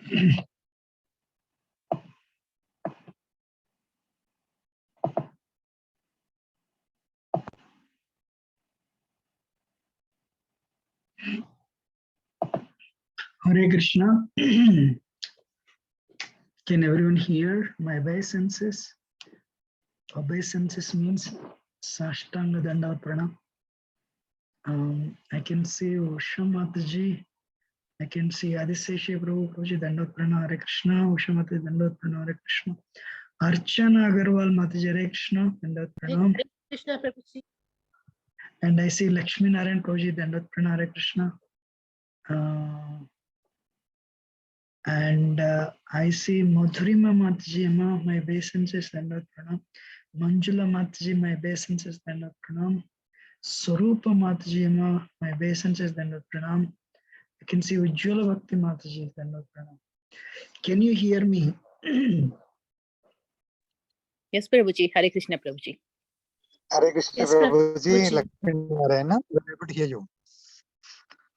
Hare Krishna. Can everyone hear my obeisances? Obeisances means Sashtanga Dandavat Pranam. I can see Usha Mataji. I can see Adiseshe Prabhu Prabhuji Dandavat Pranam. Hare Krishna. Usha Mataji Dandavat Pranam. Hare Krishna. Archana Agarwal Mataji Hare Krishna. Dandavat Pranam. Hare Krishna Prabhuji. And I see Lakshmi Narayan Prabhuji Dandavat Pranam. Hare Krishna. And I see Madhurima Mataji, my obeisances Dandavat Pranam. Manjula Mataji, my obeisances Dandavat Pranam. Swarupa Mataji, my obeisances Dandavat Pranam. I can see Ujjwala Bhakti Mataji Dandavat Pranam. Can you hear me? Yes, Prabhuji. Hare Krishna, Prabhuji. Hare Krishna, Yes, Prabhuji. Prabhuji. Lakshmi Narayana, we are able to hear you.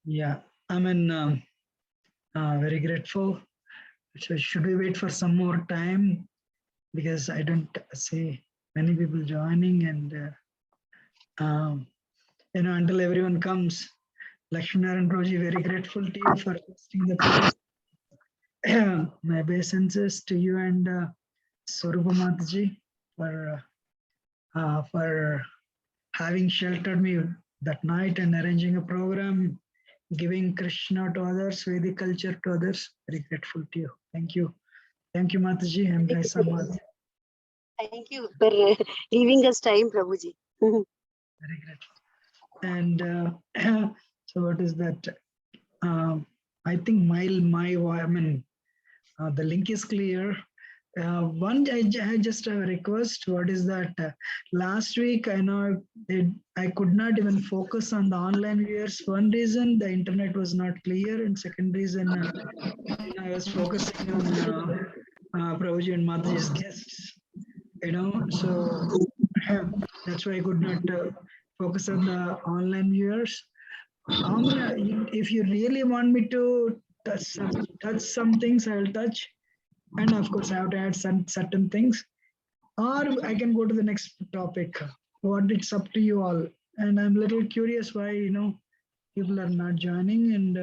Yeah, I mean, very grateful. So should we wait for some more time? Because I don't see many people joining, and until everyone comes. Lakshmi Narayan Prabhuji, very grateful to you for hosting the place. My obeisances to you and Swarupa Mataji for having sheltered me that night and arranging a program, giving Krishna to others, Vedic culture to others. Very grateful to you. Thank you. Thank you, Mataji and Raisa Mataji. Thank you for giving us time, Prabhuji. Very grateful. And so what is that? I think the link is clear. I just have a request. What is that? Last week, I know I could not even focus on the online viewers. One reason, the internet was not clear, and second reason, I was focusing on Prabhuji and Mataji's guests. So that's why I could not focus on the online viewers. If you really want me to touch some things, I will touch. And of course, I have to add some certain things. Or I can go to the next topic. It's up to you all. And I'm a little curious why, people are not joining. And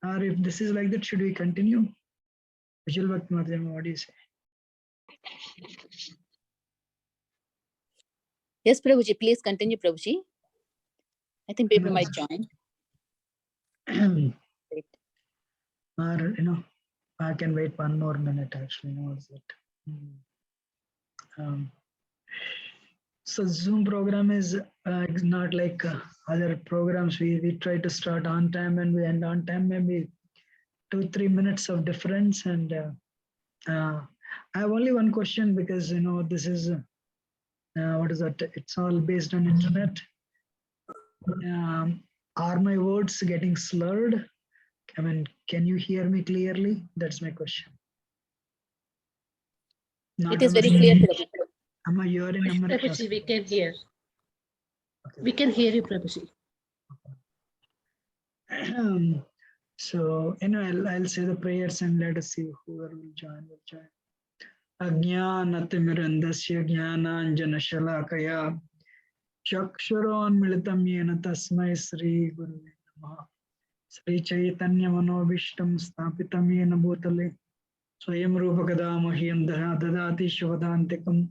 or if this is like that, should we continue? Vijal Bhakti Mataji, what do you say? Yes, Prabhuji. Please continue, Prabhuji. I think people might join. Wait. Or, I can wait one more minute actually. What's it? So Zoom program is not like other programs. We try to start on time and we end on time, maybe 2-3 minutes of difference. And I have only one question because this is what is that? It's all based on internet. Are my words getting slurred? I mean, can you hear me clearly? That's my question. It is very clear, Prabhuji. Am I here in America? Prabhuji, we can hear. Okay. We can hear you, Prabhuji. So, I'll say the prayers and let us see whoever will join. Ajnanaatimirandasya jnananjana shalakaya chakshuronmilitam yena tasmai Sri Guruve Namaha. Sri Chaitanya Manobishtam Stapitam Yena Bhutale Swayam Rupa Kadamahyam Dadati Shavadantikam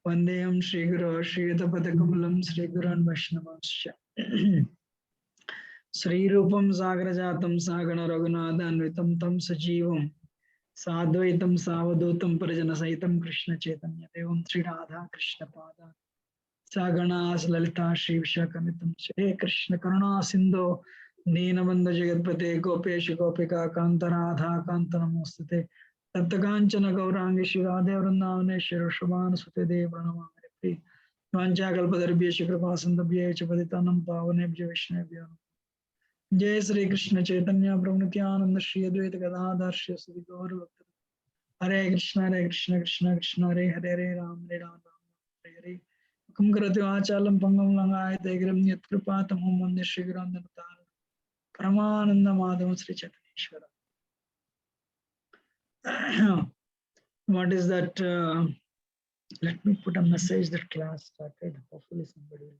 Vandeyam Sri Guru Sri Yadapadakamulam Sri Guran Vaishnavasya Sri Rupam Sagrajatam Sagana Raghunathanvitam Tam Sajivam Sadvaitam Savadutam Parajana Saitam Krishna Chaitanya Devam Sri Radha Krishna Pada Saganas Lalita Shri Vishakamitam Sri Krishna Karuna Sindhu Deenabandha Jagatpate Gopesh Gopika Kanta Radha Kanta Namostate Taptakanchana Gaurangi Shri Radha Vrindavane Shri Rushabhana Sute Dev Pranamamari Vanchakalpadarbhya Shri Kripasandabhya Chapaditanam Pavanebhya Vishnebhya Jai Sri Krishna Chaitanya Prabhu Nityananda Shri Advaita Gadadhar Shri Sri Gaur Hare Krishna Krishna Krishna Hare Hare Hare Ram Hare Ram Hare Hare Kum Karati Vachalam Pangam Langayate Gram Yat Kripatam Mande Shri Gurandanatar Paramananda Madhavam Sri Chaitanyeshwara. what is that? Let me put a message that class started. Hopefully somebody will.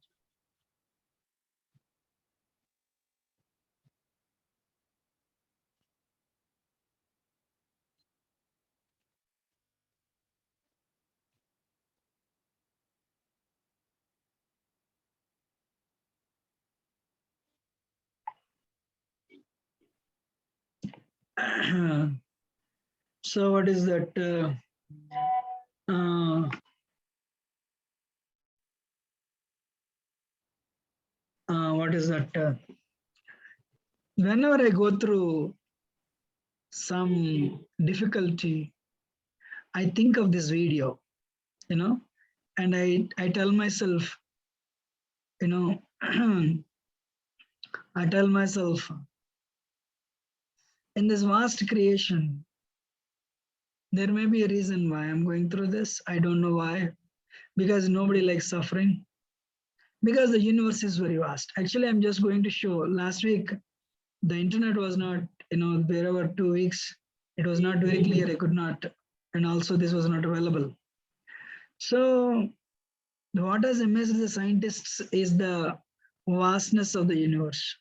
So what is that? What is that? Whenever I go through some difficulty, I think of this video, and I tell myself, I tell myself, in this vast creation, there may be a reason why I'm going through this. I don't know why, because nobody likes suffering, because the universe is very vast. Actually, I'm just going to show. Last week, the internet was not, there were 2 weeks. It was not very clear. I could not, and also this was not available. So what has amazed the scientists is the vastness of the universe.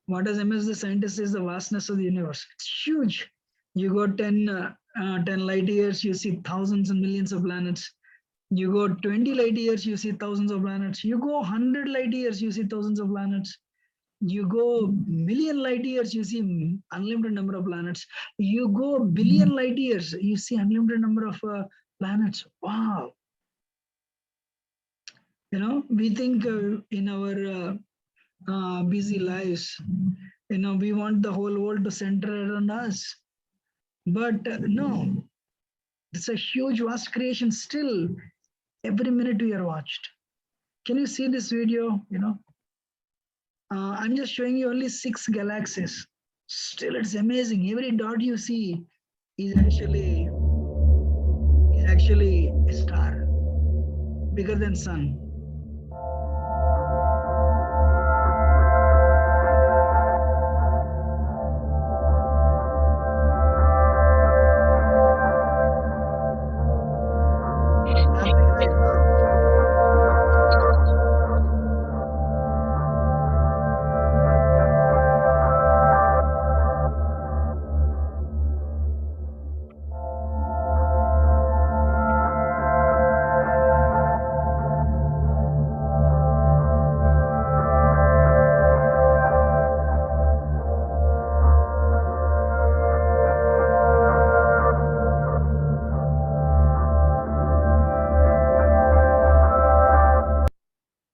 What has amazed the scientists is the vastness of the universe. It's huge. You go 10 light years, you see thousands and millions of planets. You go 20 light years, you see thousands of planets. You go 100 light years, you see thousands of planets. You go million light years, you see unlimited number of planets. You go billion light years, you see unlimited number of planets. Wow. We think in our busy lives, we want the whole world to center around us. But no, it's a huge, vast creation. Still, every minute we are watched. Can you see this video? I'm just showing you only 6 galaxies. Still, it's amazing. Every dot you see is actually a star, bigger than sun.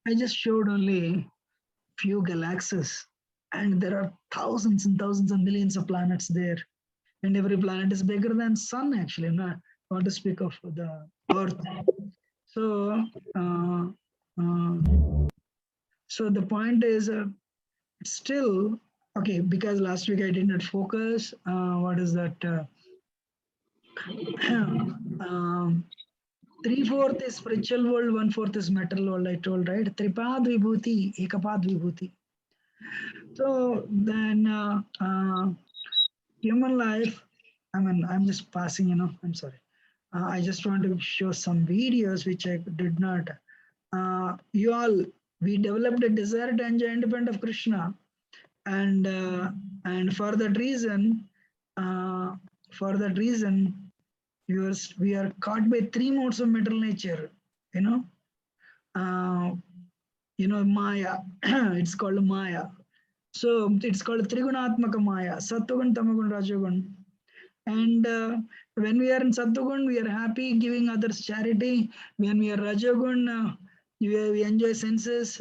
I just showed only few galaxies, and there are thousands and thousands and millions of planets there, and every planet is bigger than sun, actually, not to speak of the Earth. So so the point is still okay, because last week I did not focus. What is that? 3/4 is spiritual world, 1/4 is material world, I told, right? Tripad vibhuti, ekapad vibhuti. So then human life, I'm just passing, I'm sorry. I just want to show some videos which I did not. We developed a desire to enjoy independent of Krishna. And for that reason, we are caught by 3 modes of material nature, Maya. It's called Maya. So it's called Trigunatmaka Maya, Sattvagun, Tamagun, Rajagun. And when we are in Sattvagun, we are happy, giving others charity. When we are Rajagun, we enjoy senses,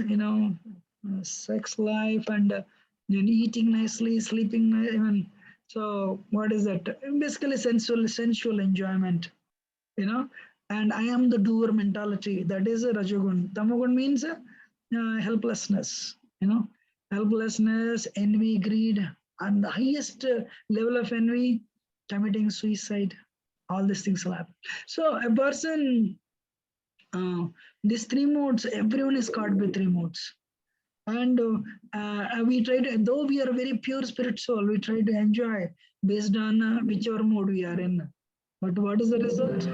sex life and eating nicely, sleeping even. So what is that? Basically sensual enjoyment, and I am the doer mentality. That is a Rajagun. Tamagun means helplessness, helplessness, envy, greed, and the highest level of envy, committing suicide. All these things will happen. So a person, these 3 modes, everyone is caught by 3 modes. And we try to, though we are a very pure spirit soul, we try to enjoy based on whichever mode we are in. But what is the result?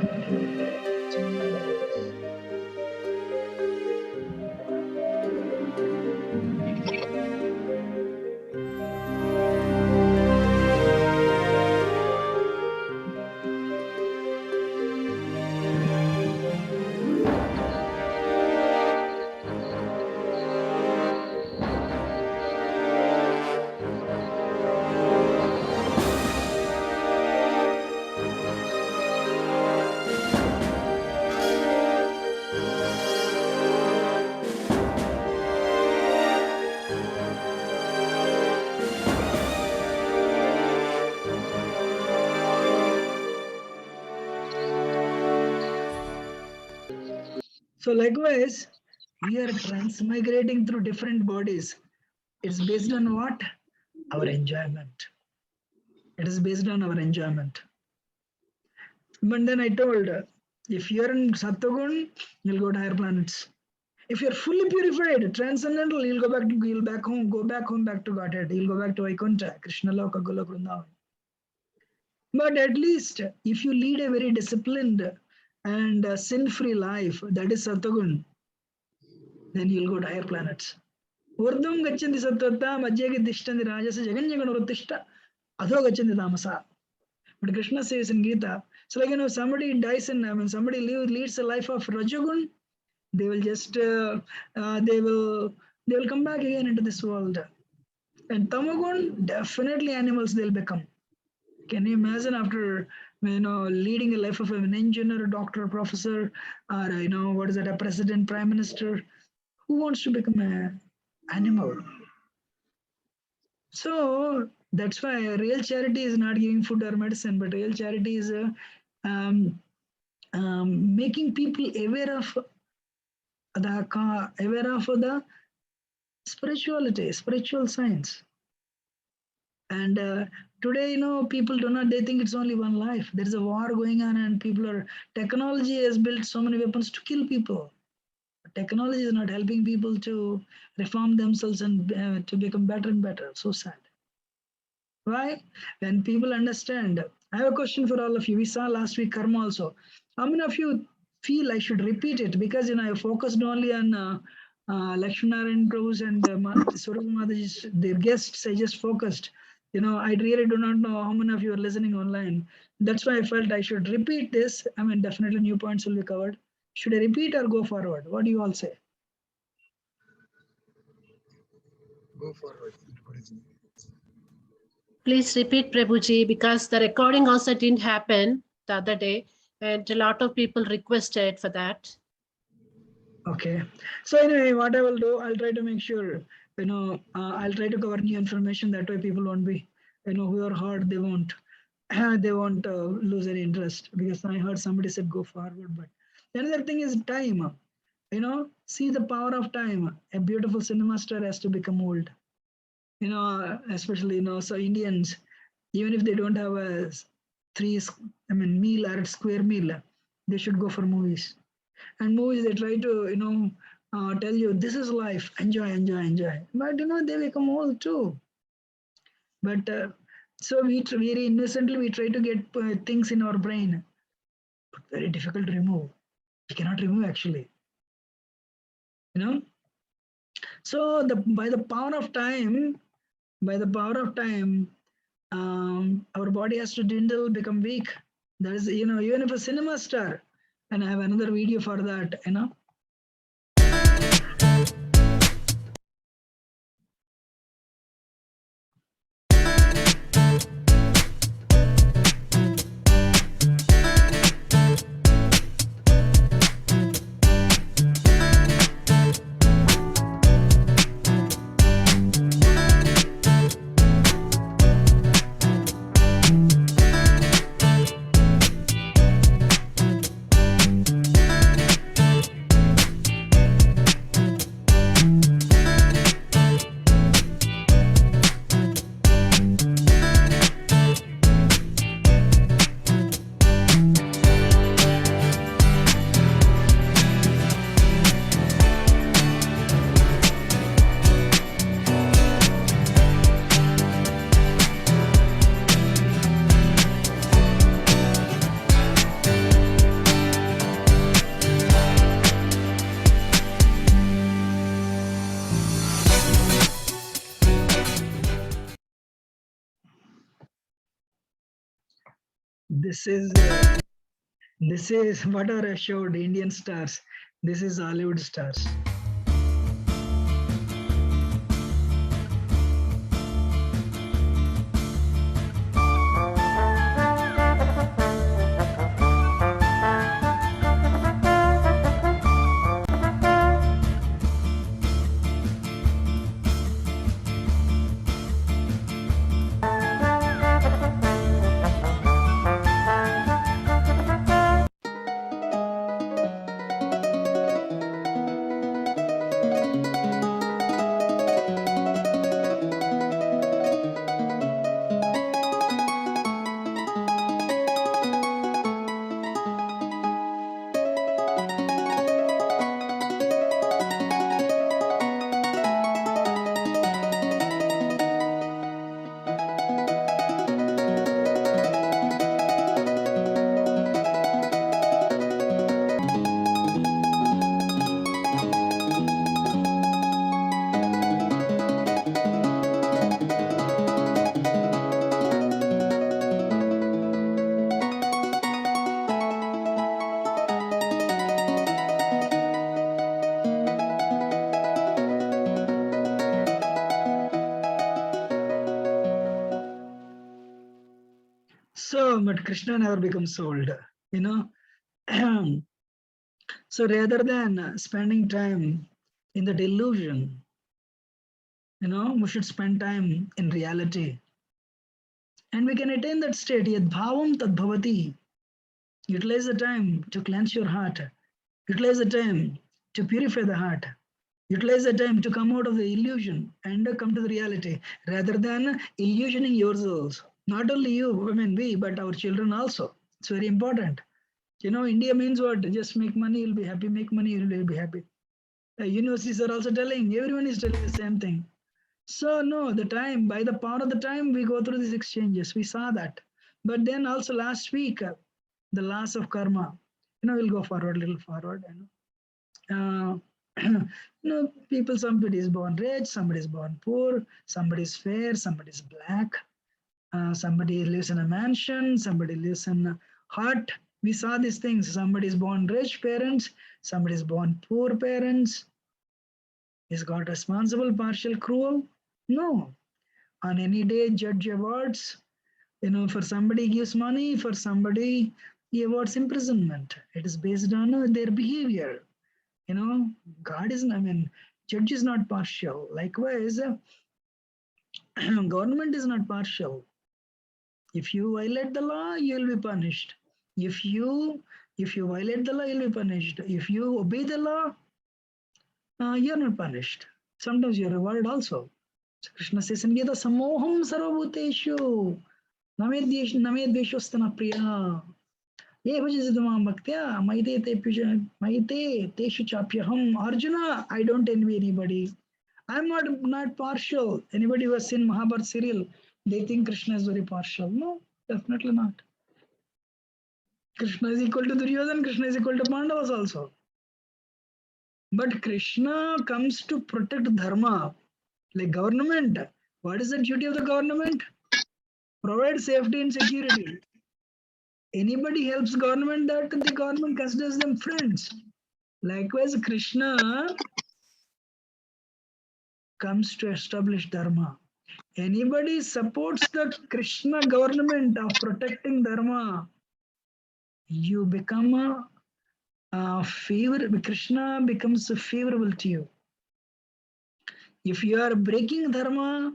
So likewise, we are transmigrating through different bodies. It's based on what? Our enjoyment. It is based on our enjoyment. But then I told, if you're in Sattvagun, you'll go to higher planets. If you're fully purified, transcendental, you'll go back to Godhead. You'll go back to Vaikuntha, Krishna Loka, Golok Vrindavan. But at least if you lead a very disciplined and sin-free life, that is Sattvagun, then you'll go to higher planets. Urdhvam gachanti sattvatta, madhyage tishthanti rajasa, jaganyagana vruttishta, adho gachanti tamasa. But Krishna says in Gita, so like, somebody dies in, somebody leads a life of Rajagun, they will just, they will come back again into this world. And Tamagun, definitely animals they'll become. Can you imagine after, leading a life of an engineer, a doctor, a professor, or, what is that, a president, prime minister, who wants to become an animal? So that's why real charity is not giving food or medicine, but real charity is making people aware of the spirituality, spiritual science. And today, people they think it's only one life. There is a war going on, and technology has built so many weapons to kill people. Technology is not helping people to reform themselves and to become better and better. So sad. Why? When people understand. I have a question for all of you. We saw last week karma also. How many of you feel I should repeat it? Because I focused only on Lakshminarayan Prabhu's and Swarupa Mataji's, their guests. I just focused. I really do not know how many of you are listening online. That's why I felt I should repeat this. Definitely new points will be covered. Should I repeat or go forward? What do you all say? Go forward. Please repeat, Prabhuji, because the recording also didn't happen the other day, and a lot of people requested for that. Okay. So anyway, what I will do, I'll try to make sure, I'll try to cover new information. That way people won't be, who are hard, they won't lose any interest, because I heard somebody said go forward. But another thing is time. See the power of time. A beautiful cinema star has to become old. Especially, so Indians, even if they don't have a meal or a square meal, they should go for movies. And movies, they try to, tell you, this is life, enjoy, enjoy, enjoy. But, they become old too. But so we very innocently, we try to get things in our brain, but very difficult to remove. We cannot remove actually. So by the power of time, our body has to dwindle, become weak. That is, even if a cinema star, and I have another video for that, This is whatever I showed Indian stars. This is Hollywood stars. So, but Krishna never becomes old, you know. So rather than spending time in the delusion, we should spend time in reality. And we can attain that state, yad bhavam tad bhavati. Utilize the time to cleanse your heart. Utilize the time to purify the heart. Utilize the time to come out of the illusion and come to the reality, rather than illusioning yourselves. Not only you, we, but our children also. It's very important. India means what? Just make money, you'll be happy. Make money, you'll be happy. Universities are also telling, everyone is telling the same thing. So no, by the power of the time, we go through these exchanges. We saw that. But then also last week, the laws of karma, we'll go forward, a little forward. People, somebody is born rich, somebody is born poor, somebody is fair, somebody is black, somebody lives in a mansion, somebody lives in a hut. We saw these things. Somebody is born rich parents, somebody is born poor parents. Is God responsible, partial, cruel? No. On any day, judge awards. For somebody gives money, for somebody he awards imprisonment. It is based on their behavior. God is, judge is not partial. Likewise, government is not partial. If you violate the law, you will be punished. If you violate the law, you'll be punished. If you obey the law, you're not punished. Sometimes you're rewarded also. So Krishna says in Gita, Samoham sarvabhuteshu name dveshostana priya. Ye bhajasitamam bhaktya maite teshu chapyaham. Arjuna, I don't envy anybody. I'm not partial. Anybody who has seen Mahabharata serial, they think Krishna is very partial. No, definitely not. Krishna is equal to Duryodhana, Krishna is equal to Pandavas also. But Krishna comes to protect dharma, like government. What is the duty of the government? Provide safety and security. Anybody helps government, that the government considers them friends. Likewise, Krishna comes to establish dharma. Anybody supports the Krishna government of protecting dharma, you become a favor. Krishna becomes favorable to you. If you are breaking dharma,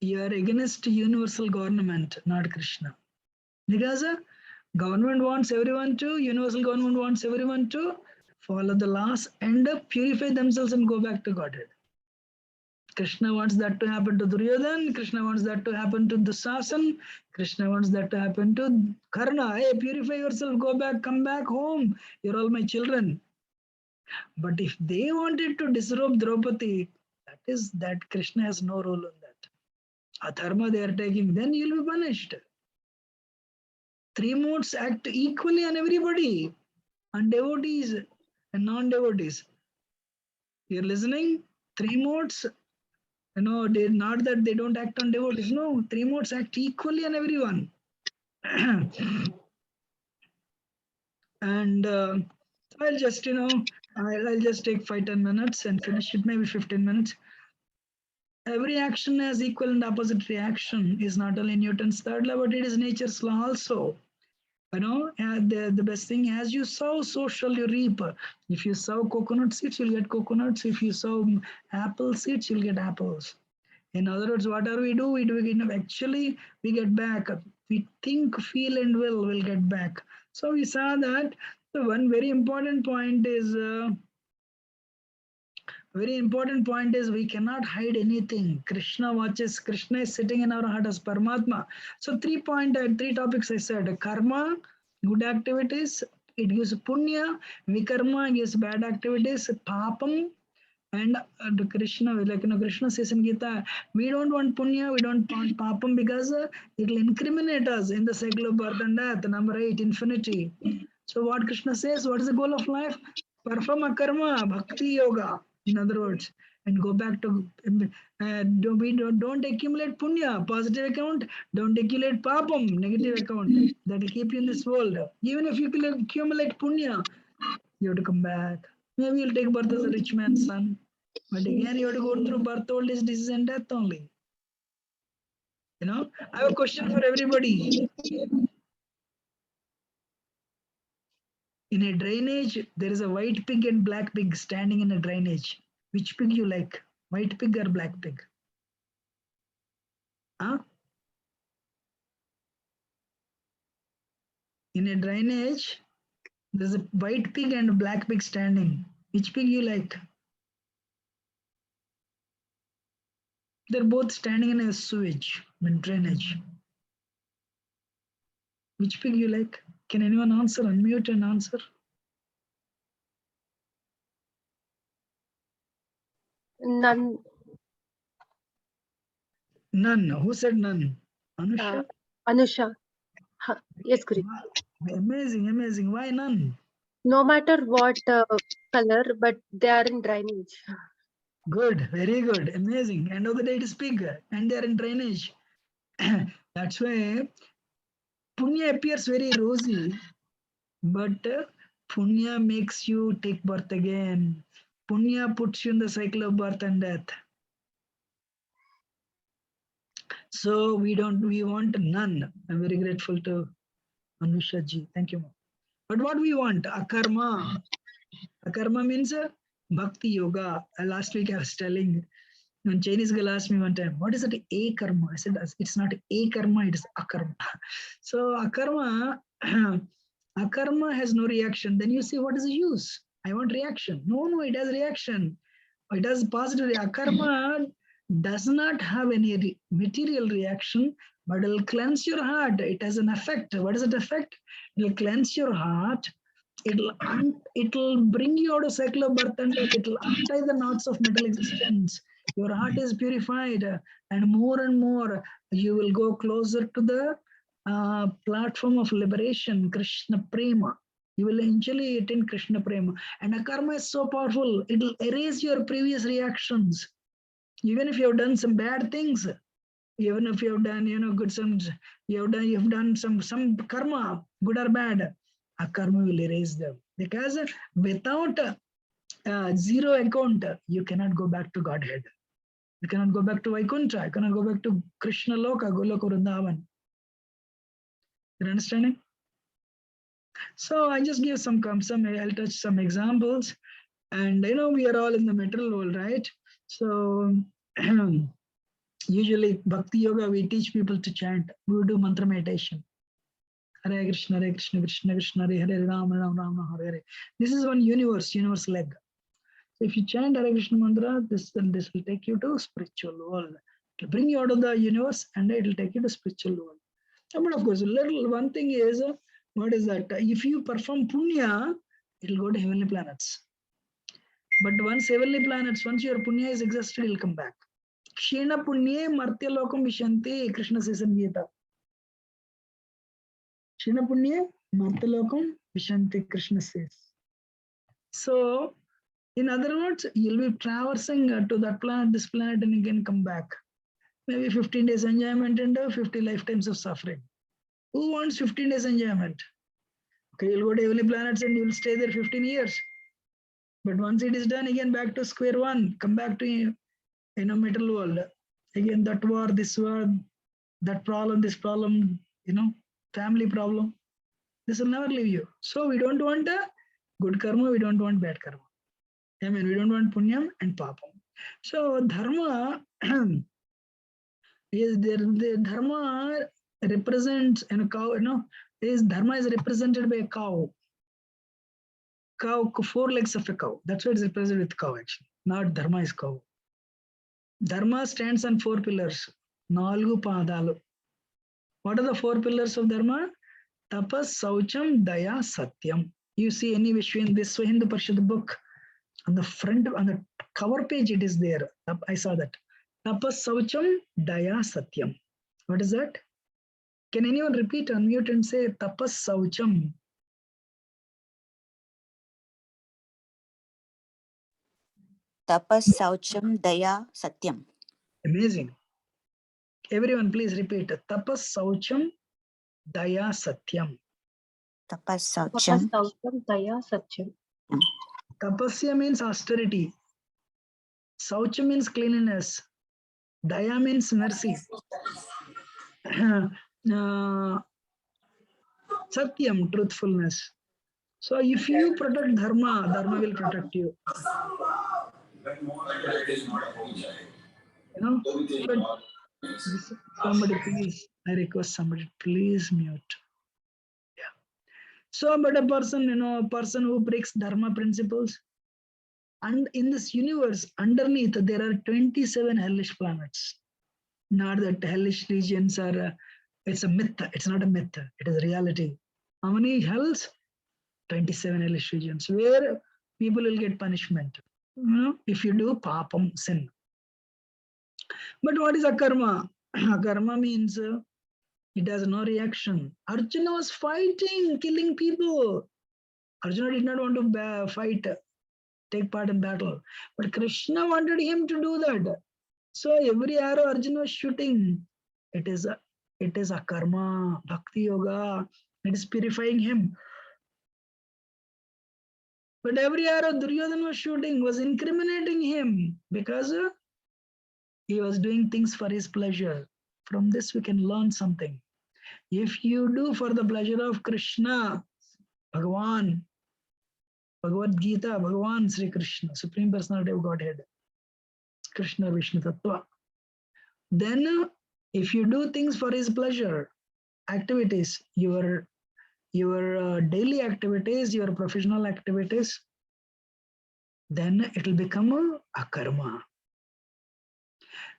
you are against universal government, not Krishna. Because government wants everyone to, universal government wants everyone to follow the laws and purify themselves and go back to Godhead. Krishna wants that to happen to Duryodhana, Krishna wants that to happen to Dusasan, Krishna wants that to happen to Karna. Hey, purify yourself, go back, come back home. You're all my children. But if they wanted to disrobe Draupadi, that Krishna has no role in that. Adharma they are taking, then you'll be punished. Three modes act equally on everybody, on devotees and non-devotees. You're listening? Three modes, not that they don't act on devotees. No, three modes act equally on everyone. And I'll just, I'll just take 5-10 minutes and finish it, maybe 15 minutes. Every action has equal and opposite reaction is not only Newton's third law, but it is nature's law also. The best thing, as you sow, so shall you reap. If you sow coconut seeds, you'll get coconuts. If you sow apple seeds, you'll get apples. In other words, whatever we do, actually we get back. We think, feel, and will get back. So we saw that the one very important point is we cannot hide anything. Krishna watches. Krishna is sitting in our heart as Paramatma. So 3 topics I said: karma, good activities, it gives punya; vikarma gives bad activities, papam. And Krishna, Krishna says in Gita, we don't want punya, we don't want papam, because it will incriminate us in the cycle of birth and death. Number 8, infinity. So what Krishna says, what is the goal of life? Perform a karma, bhakti yoga, in other words, and go back to, don't accumulate punya, positive account, don't accumulate papam, negative account. That will keep you in this world. Even if you accumulate punya, you have to come back. Maybe you'll take birth as a rich man's son. But again, you have to go through birth, old age, disease, and death only. I have a question for everybody. In a drainage, there is a white pig and black pig standing in a drainage. Which pig you like? White pig or black pig? Huh? In a drainage, there's a white pig and a black pig standing. Which pig you like? They're both standing in a sewage, in drainage. Which pig you like? Can anyone answer? Unmute and answer. None. None. Who said none? Anusha? Anusha. Yes, Guru. Amazing, amazing. Why none? No matter what color, but they are in drainage. Good, very good, amazing. End of the day, it is pig, and they are in drainage. That's why punya appears very rosy, but punya makes you take birth again. Punya puts you in the cycle of birth and death. So we want none. I'm very grateful to Anusha ji. Thank you. But what we want? Akarma. Akarma means bhakti yoga. Last week I was telling, when Chinese girl asked me one time, what is it, a karma? I said, it's not a karma, it is akarma. So akarma has no reaction. Then you say, what is the use? I want reaction. No, it has reaction. It has positive. Akarma does not have any material reaction, but it will cleanse your heart. It has an effect. What is it effect? It will cleanse your heart. It'll bring you out of cycle of birth and death. It'll untie the knots of mental existence. Your heart is purified, and more you will go closer to the platform of liberation, Krishna Prema. You will eventually attain Krishna Prema. And akarma is so powerful, it'll erase your previous reactions. Even if you have done some bad things, even if you have done, you've done some karma, good or bad, akarma will erase them. Because without zero account, you cannot go back to Godhead. You cannot go back to Vaikuntha. You cannot go back to Krishna Loka, Goloka Vrindavan. You're understanding? So I just give I'll touch some examples. And we are all in the material world, right? So usually Bhakti Yoga, we teach people to chant. We do mantra meditation. Hare Krishna, Krishna Krishna, Hare Hare, Rama Rama, Hare Hare. This is one universe leg. So if you chant Hare Krishna mantra, this will take you to spiritual world. It will bring you out of the universe and it will take you to spiritual world. But of course, one thing is, what is that? If you perform punya, it will go to heavenly planets. But once your punya is exhausted, it will come back. Kshena punye martya lokam vishanti, Krishna says in Gita. Kshena punye martya lokam vishanti, Krishna says. So, in other words, you'll be traversing to that planet, this planet, and again come back. Maybe 15 days enjoyment and 50 lifetimes of suffering. Who wants 15 days enjoyment? Okay, you'll go to heavenly planets and you'll stay there 15 years. But once it is done, again back to square one, come back to metal world. Again, that war, this war, that problem, this problem, family problem. This will never leave you. So we don't want a good karma, we don't want bad karma. I mean, we don't want punyam and papam. So dharma is there. The dharma represents a cow. Is dharma is represented by a cow. Cow, 4 legs of a cow. That's why it's represented with cow actually. Not dharma is cow. Dharma stands on 4 pillars. Nalgu padalu. What are the 4 pillars of dharma? Tapas, Saucham, Daya, Satyam. You see any Vishwa in this Hindu Parishad book, on the front, on the cover page, it is there. I saw that. Tapas, Saucham, Daya, Satyam. What is that? Can anyone repeat, unmute and say Tapas, Saucham? Tapas, Saucham, Daya, Satyam. Amazing. Everyone, please repeat. Tapas, Saucham, Daya, Satyam. Tapas, Saucham. Daya, Satyam. Tapasya means austerity. Saucham means cleanliness. Daya means mercy. Satyam, truthfulness. So if you protect dharma, dharma will protect you. Somebody please, I request somebody, please mute. Yeah. So, but a person, a person who breaks dharma principles, and in this universe, underneath, there are 27 hellish planets. Not that hellish regions are, it's a myth. It's not a myth. It is reality. How many hells? 27 hellish regions where people will get punishment. If you do papam, sin. But what is akarma? Akarma means it has no reaction. Arjuna was fighting, killing people. Arjuna did not want to fight, take part in battle. But Krishna wanted him to do that. So every arrow Arjuna was shooting, it is a karma, BhaktiYoga. It is purifying him. But every arrow Duryodhana was shooting was incriminating him because he was doing things for his pleasure. From this we can learn something. If you do for the pleasure of Krishna, Bhagavan, Bhagavad Gita, Bhagavan Sri Krishna, Supreme Personality of Godhead, Krishna Vishnu Tattva, then if you do things for his pleasure, activities, your daily activities, your professional activities, then it will become a karma.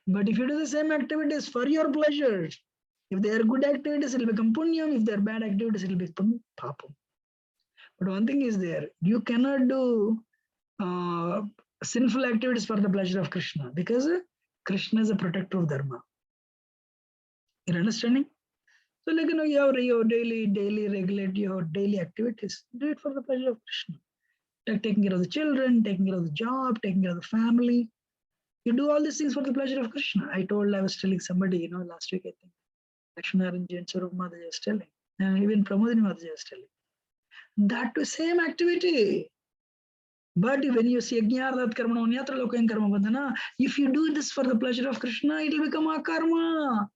But if you do the same activities for your pleasure, if they are good activities, it will become punyam. If they are bad activities, it will become papam. But one thing is there, you cannot do sinful activities for the pleasure of Krishna because Krishna is a protector of dharma. You're understanding? So like you have your daily regulate your daily activities. Do it for the pleasure of Krishna. Like taking care of the children, taking care of the job, taking care of the family. You do all these things for the pleasure of Krishna. I was telling somebody, last week I think, Lakshmanaran Jain Swarup Mataji was telling, and even Pramodini Mataji was telling. That the same activity. But when you see Ajnardat Karma, Nyatra Lokayan Karma Bandhana, if you do this for the pleasure of Krishna, it will become a karma.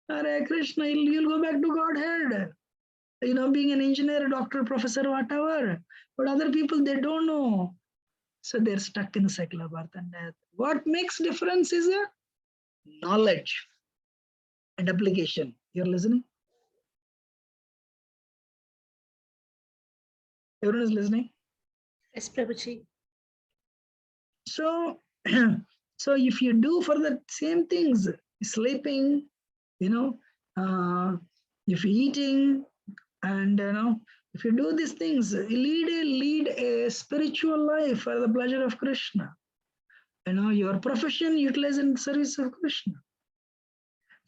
Hare Krishna, you'll go back to Godhead. Being an engineer, doctor, professor, whatever. But other people, they don't know. So they're stuck in the cycle of birth and death. What makes difference is knowledge and application. You're listening? Everyone is listening? Yes, Prabhuji. So, so if you do for the same things, sleeping, if eating, and if you do these things, lead a spiritual life for the pleasure of Krishna. Your profession utilize in service of Krishna.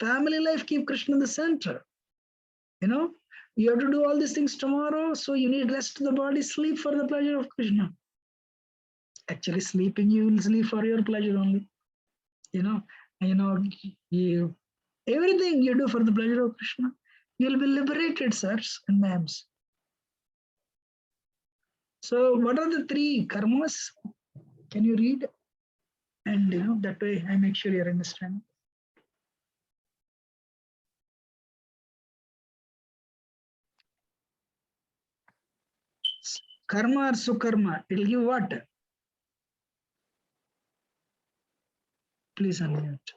Family life, keep Krishna in the center. You have to do all these things tomorrow, so you need rest to the body, sleep for the pleasure of Krishna. Actually, sleeping, you will sleep for your pleasure only. Everything you do for the pleasure of Krishna. You'll be liberated, sirs and ma'ams. So what are the 3 karmas? Can you read? And that way I make sure you're understanding. Karma or sukarma, it'll give what? Please unmute.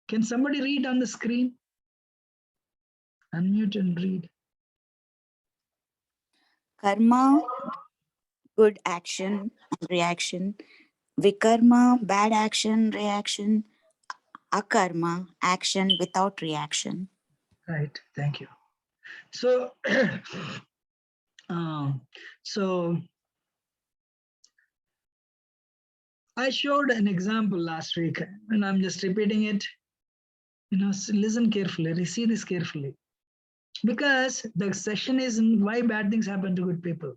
Can somebody read on the screen? Unmute and read. Karma, good action, reaction. Vikarma, bad action, reaction. Akarma, action without reaction. Right, thank you. So, so I showed an example last week, and I'm just repeating it. Listen carefully, see this carefully. Because the session is why bad things happen to good people.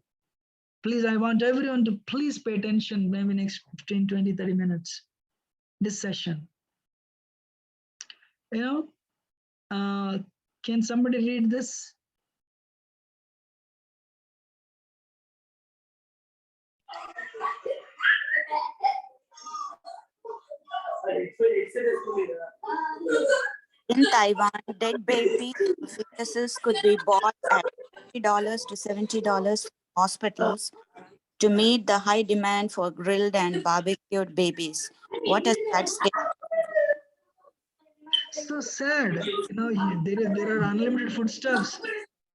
Please, I want everyone to please pay attention maybe next 15, 20, 30 minutes. This session. Can somebody read this? In Taiwan, dead baby fetuses could be bought at $50 to $70 from hospitals to meet the high demand for grilled and barbecued babies. What a sad state. So sad. There are unlimited foodstuffs.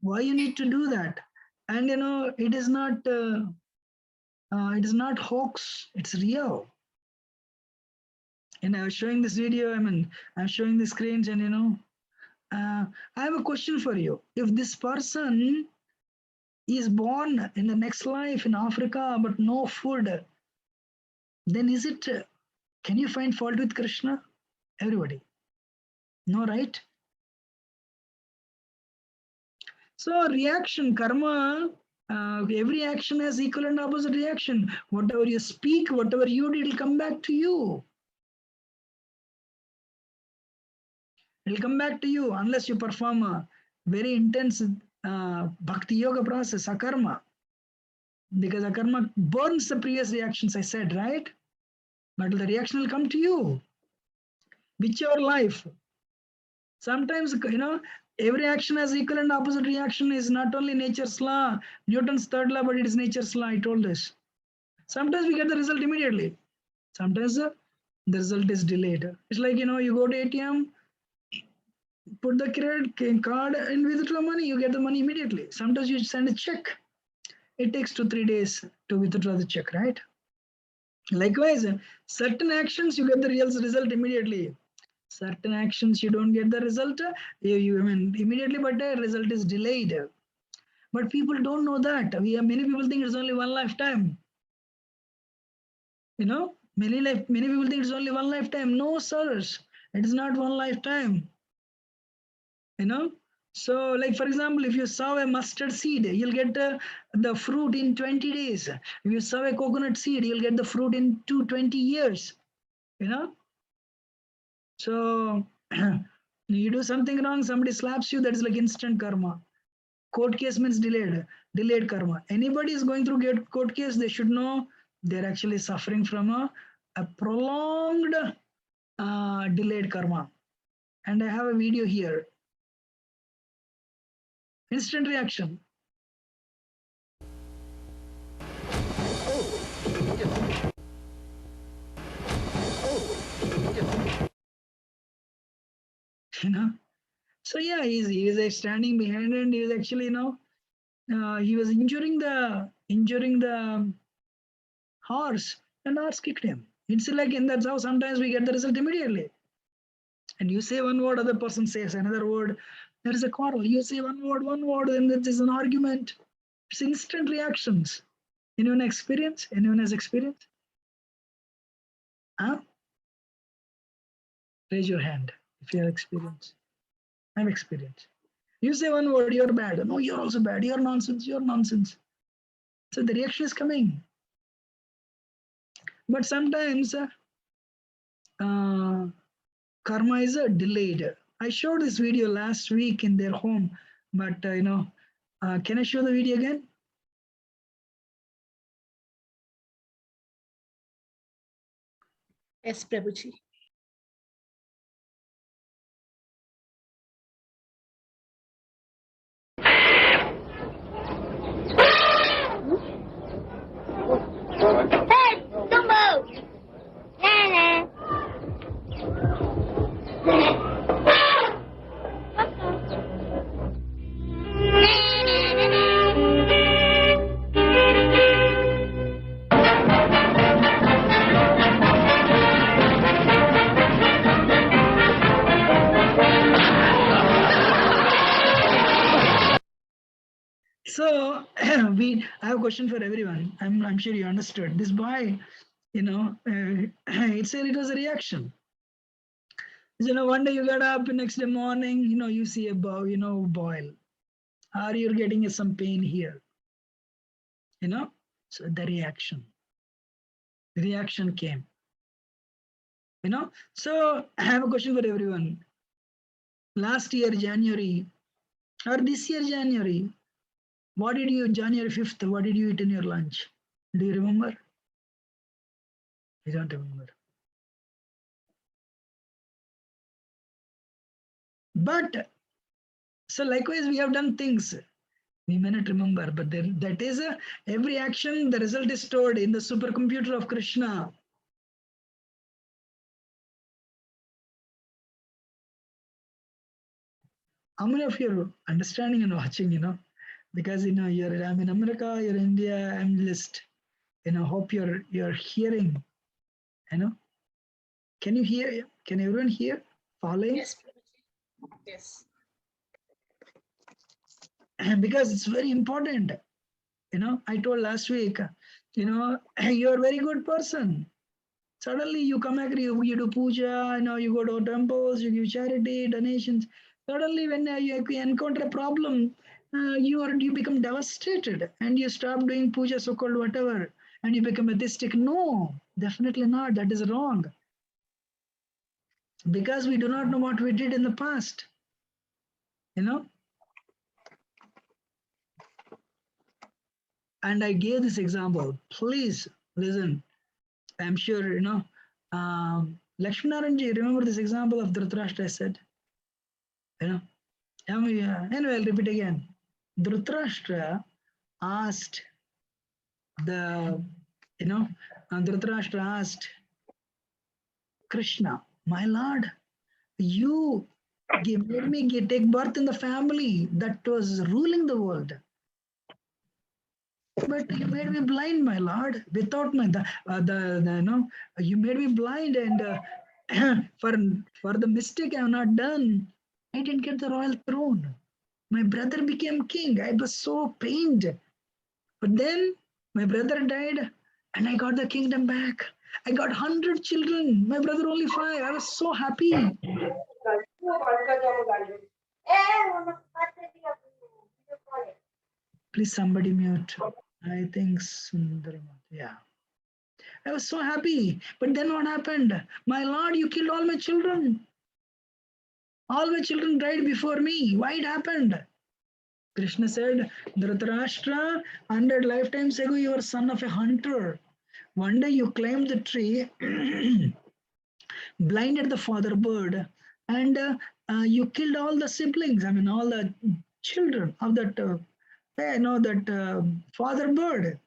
Why you need to do that? And it is not hoax. It's real. And I was showing this video. I'm showing the screens, and I have a question for you. If this person is born in the next life in Africa, but no food, then is it? Can you find fault with Krishna? Everybody. No, right? So reaction, karma, every action has equal and opposite reaction. Whatever you speak, whatever you did, it'll come back to you. It'll come back to you unless you perform a very intense bhakti yoga process, akarma. Because akarma burns the previous reactions, I said, right? But the reaction will come to you. Whichever life. Sometimes, every action has equal and opposite reaction is not only nature's law, Newton's third law, but it is nature's law. I told this. Sometimes we get the result immediately. Sometimes the result is delayed. It's like, you go to ATM, put the credit card and withdraw money, you get the money immediately. Sometimes you send a check. It takes 2 3 days to withdraw the check, right? Likewise, certain actions you get the real result immediately. Certain actions you don't get the result immediately, but the result is delayed. But people don't know that. Many people think it's only one lifetime. Many people think it's only one lifetime. No, sirs, it is not one lifetime. So, like for example, if you sow a mustard seed, you'll get the fruit in 20 days. If you sow a coconut seed, you'll get the fruit in 20 years. So you do something wrong, somebody slaps you, that is like instant karma. Court case means delayed karma. Anybody is going through court case, they should know they're actually suffering from a prolonged delayed karma. And I have a video here. Instant reaction. So yeah, he's like standing behind and he was actually, he was injuring the horse, and horse kicked him. It's like, and that's how sometimes we get the result immediately. And you say one word, other person says another word. There is a quarrel. You say one word, and there is an argument. It's instant reactions. Anyone experience? Anyone has experience? Huh? Raise your hand if you have experience. I have experience. You say one word, you're bad. No, you're also bad. You're nonsense. You're nonsense. So the reaction is coming. But sometimes karma is delayed. I showed this video last week in their home, but can I show the video again? Yes, Prabhuji. Hey, don't move! Nana! So I have a question for everyone. I'm sure you understood. This boy, it was a reaction. One day you get up, next day morning, you see a boil, or you're getting some pain here. So the reaction came. So I have a question for everyone. Last year, January, or this year, January, January 5th, what did you eat in your lunch? Do you remember? I don't remember. But, so likewise, we have done things. We may not remember, but that is every action, the result is stored in the supercomputer of Krishna. How many of you are understanding and watching, because I'm in America, you're in India, I'm just, hope you're hearing, Can you hear? Can everyone hear? Following? Yes, Prabhuji. Yes. Because it's very important. I told last week, you're a very good person. Suddenly you come agree, you do puja, you go to temples, you give charity, donations. Suddenly when you encounter a problem, you become devastated and you stop doing puja, so-called whatever, and you become atheistic. No, definitely not. That is wrong. Because we do not know what we did in the past. And I gave this example. Please listen. I'm sure, Lakshmanaranji, remember this example of Dhritarashtra I said? Anyway, I'll repeat again. Dhritarashtra asked Dhritarashtra asked Krishna, my lord, you made me take birth in the family that was ruling the world. But you made me blind, my lord. Without you made me blind, and for the mistake I have not done, I didn't get the royal throne. My brother became king. I was so pained. But then my brother died, and I got the kingdom back. I got 100 children. My brother only 5. I was so happy. Please, somebody mute. I think Sundaram. Yeah. I was so happy. But then what happened? My lord, you killed all my children. All my children died before me. Why it happened? Krishna said, Dhritarashtra, 100 lifetimes ago, you were son of a hunter. One day you climbed the tree, blinded the father bird, and you killed all the siblings. I mean, all the children of that, father bird.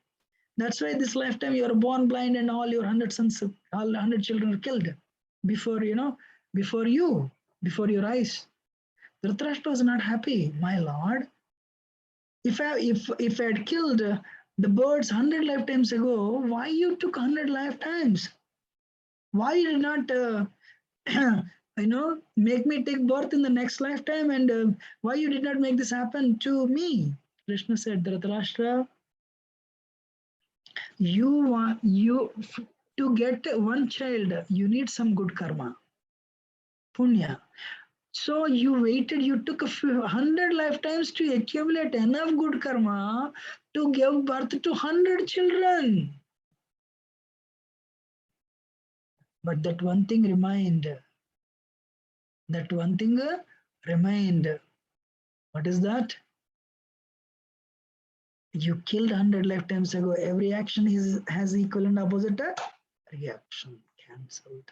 That's why this lifetime you are born blind and all your 100 sons, all 100 children are killed before your eyes. Dhritarashtra was not happy, my lord. If I had killed the birds 100 lifetimes ago, why you took 100 lifetimes? Why you did not make me take birth in the next lifetime, and why you did not make this happen to me? Krishna said, Dhritarashtra, to get one child, you need some good karma, punya. So you waited, you took 100 lifetimes to accumulate enough good karma to give birth to 100 children. But that one thing remained. That one thing remained. What is that? You killed 100 lifetimes ago. Every action has equal and opposite reaction. Cancelled.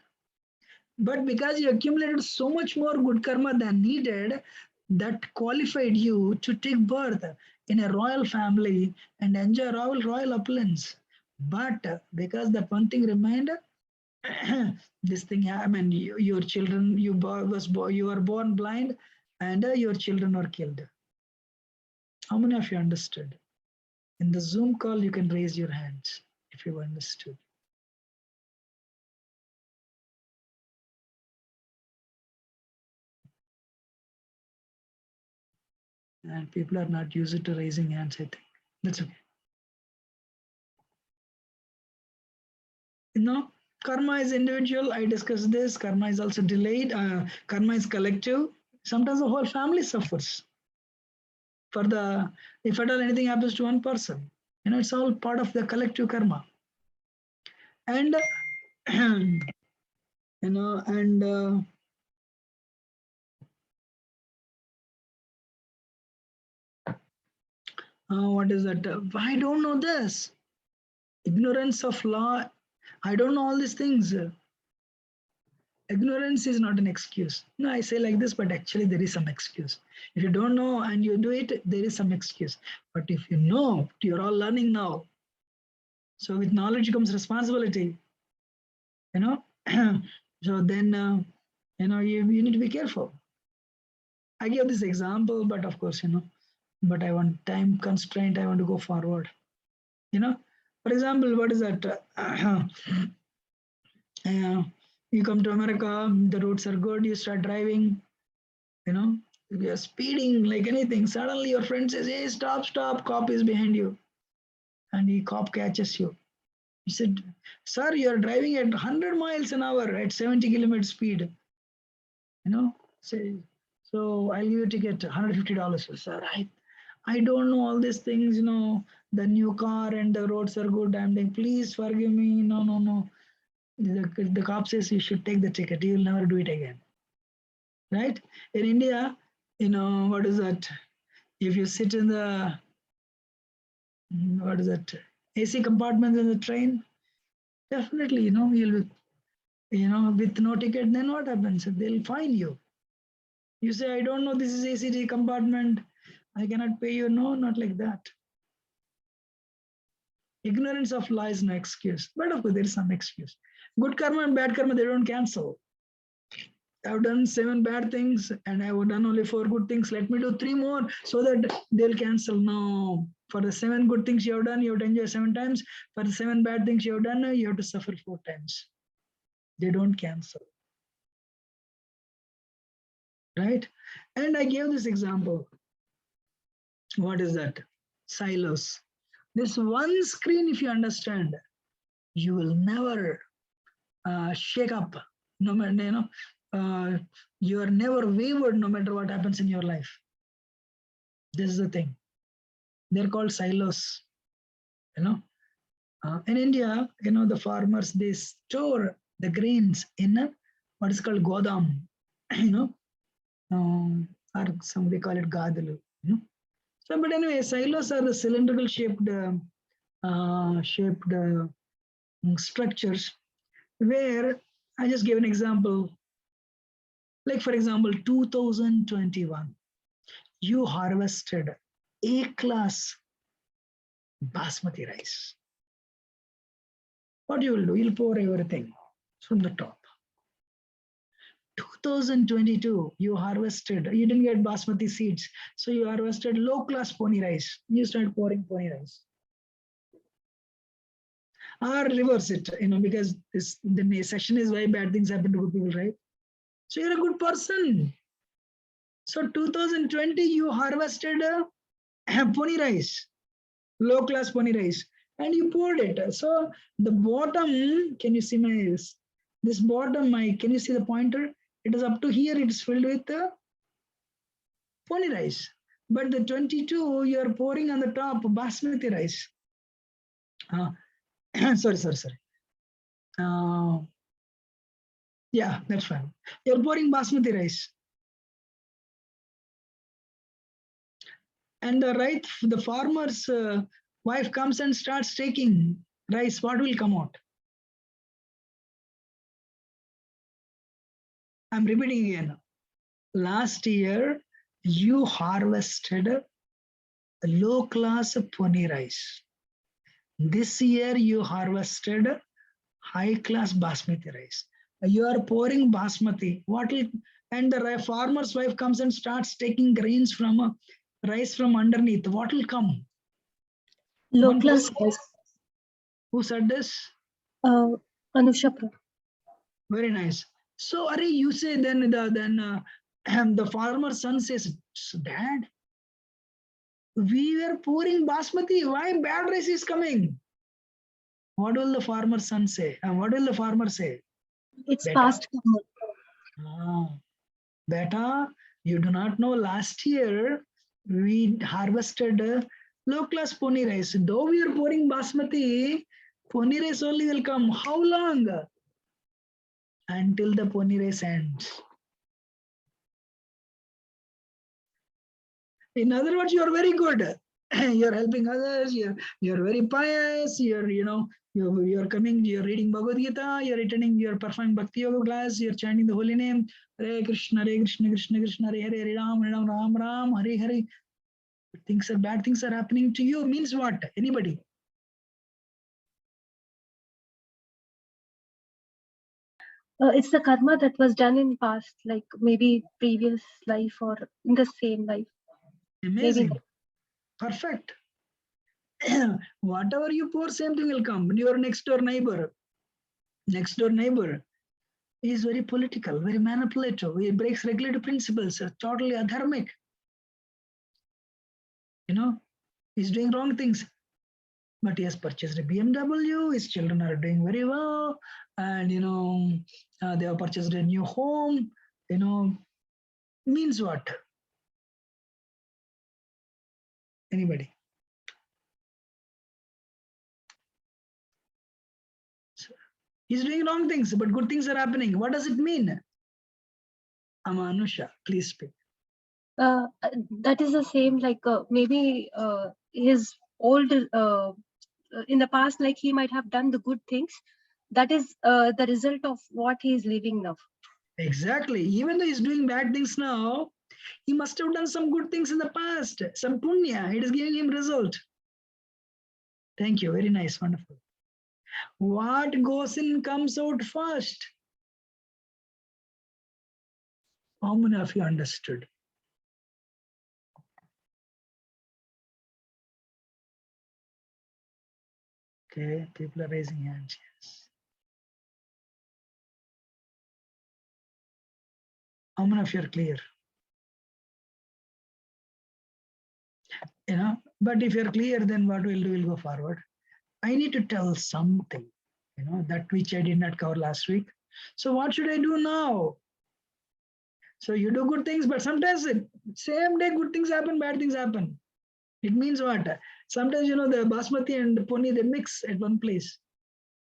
But because you accumulated so much more good karma than needed, that qualified you to take birth in a royal family and enjoy royal opulence. But because that one thing remained, this thing happened. Your children, you were born blind, and your children were killed. How many of you understood? In the Zoom call, you can raise your hands if you understood. And people are not used to raising hands, I think. That's okay. Karma is individual. I discussed this. Karma is also delayed. Karma is collective. Sometimes the whole family suffers. If at all anything happens to one person, it's all part of the collective karma. And what is that? I don't know this. Ignorance of law. I don't know all these things. Ignorance is not an excuse. No, I say like this, but actually there is some excuse. If you don't know and you do it, there is some excuse. But if you know, you're all learning now. So with knowledge comes responsibility. So then, you need to be careful. I gave this example, but of course, but I want time constraint. I want to go forward. For example, what is that? You come to America, the roads are good, you start driving, you're speeding like anything. Suddenly your friend says, hey, stop, cop is behind you. And the cop catches you. He said, sir, you're driving at 100 miles an hour at 70 kilometer speed. Say, so I'll give you a ticket, $150. Sir, I don't know all these things, the new car and the roads are good. I'm like, please forgive me. No. The cop says you should take the ticket. You will never do it again. Right? In India, what is that? If you sit in the, what is that? AC compartments in the train, definitely, you'll be, with no ticket, then what happens? They'll fine you. You say, I don't know, this is AC compartment. I cannot pay you. No, not like that. Ignorance of law is no excuse. But of course, there is some excuse. Good karma and bad karma, they don't cancel. I've done 7 bad things and I've done only 4 good things. Let me do 3 more so that they'll cancel. No. For the 7 good things you have done, you have to enjoy 7 times. For the 7 bad things you have done, you have to suffer 4 times. They don't cancel. Right? And I gave this example. What is that? Silos. This one screen, if you understand, you will never shake up. No matter, you are never wavered no matter what happens in your life. This is the thing. They're called silos. In India, the farmers, they store the grains in what is called godam, or some they call it gadalu. So, but anyway, silos are the cylindrical shaped structures where I just gave an example. Like for example, 2021, you harvested A-class basmati rice. What you will do? You'll pour everything from the top. 2022, you didn't get basmati seeds, so you harvested low-class pony rice. You start pouring pony rice. Or reverse it, because the session is why bad things happen to good people, right? So you're a good person. So 2020, you harvested pony rice, low-class pony rice, and you poured it. So the bottom, can you see this bottom, can you see the pointer? It is up to here, it is filled with pony rice. But the 22, you are pouring on the top basmati rice. Sorry. Yeah, that's fine. You're pouring basmati rice. And the farmer's wife comes and starts taking rice. What will come out? I'm repeating again. Last year, you harvested low-class pony rice. This year, you harvested high-class basmati rice. You are pouring basmati. And the farmer's wife comes and starts taking grains from rice from underneath. What will come? Low class rice. Who said this? Anusha Prabhu. Very nice. So, Ari, you say then the farmer's son says, Dad, we were pouring basmati. Why bad rice is coming? What will the farmer's son say? What will the farmer say? It's Beta. past. Beta, you do not know. Last year we harvested low class pony rice. Though we are pouring basmati, pony rice only will come. How long? Until the pony rice ends. In other words, you are very good. You're helping others. You're very pious. You're coming. You're reading Bhagavad Gita. You're attending. You're performing BhaktiYoga class. You're chanting the holy name. Hare Krishna, Krishna Krishna, Hare Hare, Hare Ram, Ram Ram, Hare Hare. Bad things are happening to you means what? Anybody? It's the karma that was done in past, like maybe previous life or in the same life. Amazing. Maybe. Perfect. Whatever you pour, same thing will come. Your next door neighbor is very political, very manipulative. He breaks regulatory principles, totally adharmic. He's doing wrong things. But he has purchased a BMW. His children are doing very well, and they have purchased a new home. Means what? Anybody? He's doing wrong things, but good things are happening. What does it mean? Anusha, please speak. That is the same, like maybe his old in the past, like he might have done the good things. That is the result of what he is living now. Exactly. Even though he's doing bad things now, he must have done some good things in the past, some punya. It is giving him result. Thank you. Very nice. Wonderful. What goes in comes out first. How many of you understood? Okay, people are raising hands. Yes. How many of you are clear? But if you're clear, then what we'll do, we'll go forward. I need to tell something, that which I did not cover last week. So what should I do now? So you do good things, but sometimes same day good things happen, bad things happen. It means what? Sometimes, the basmati and the pony, they mix at one place.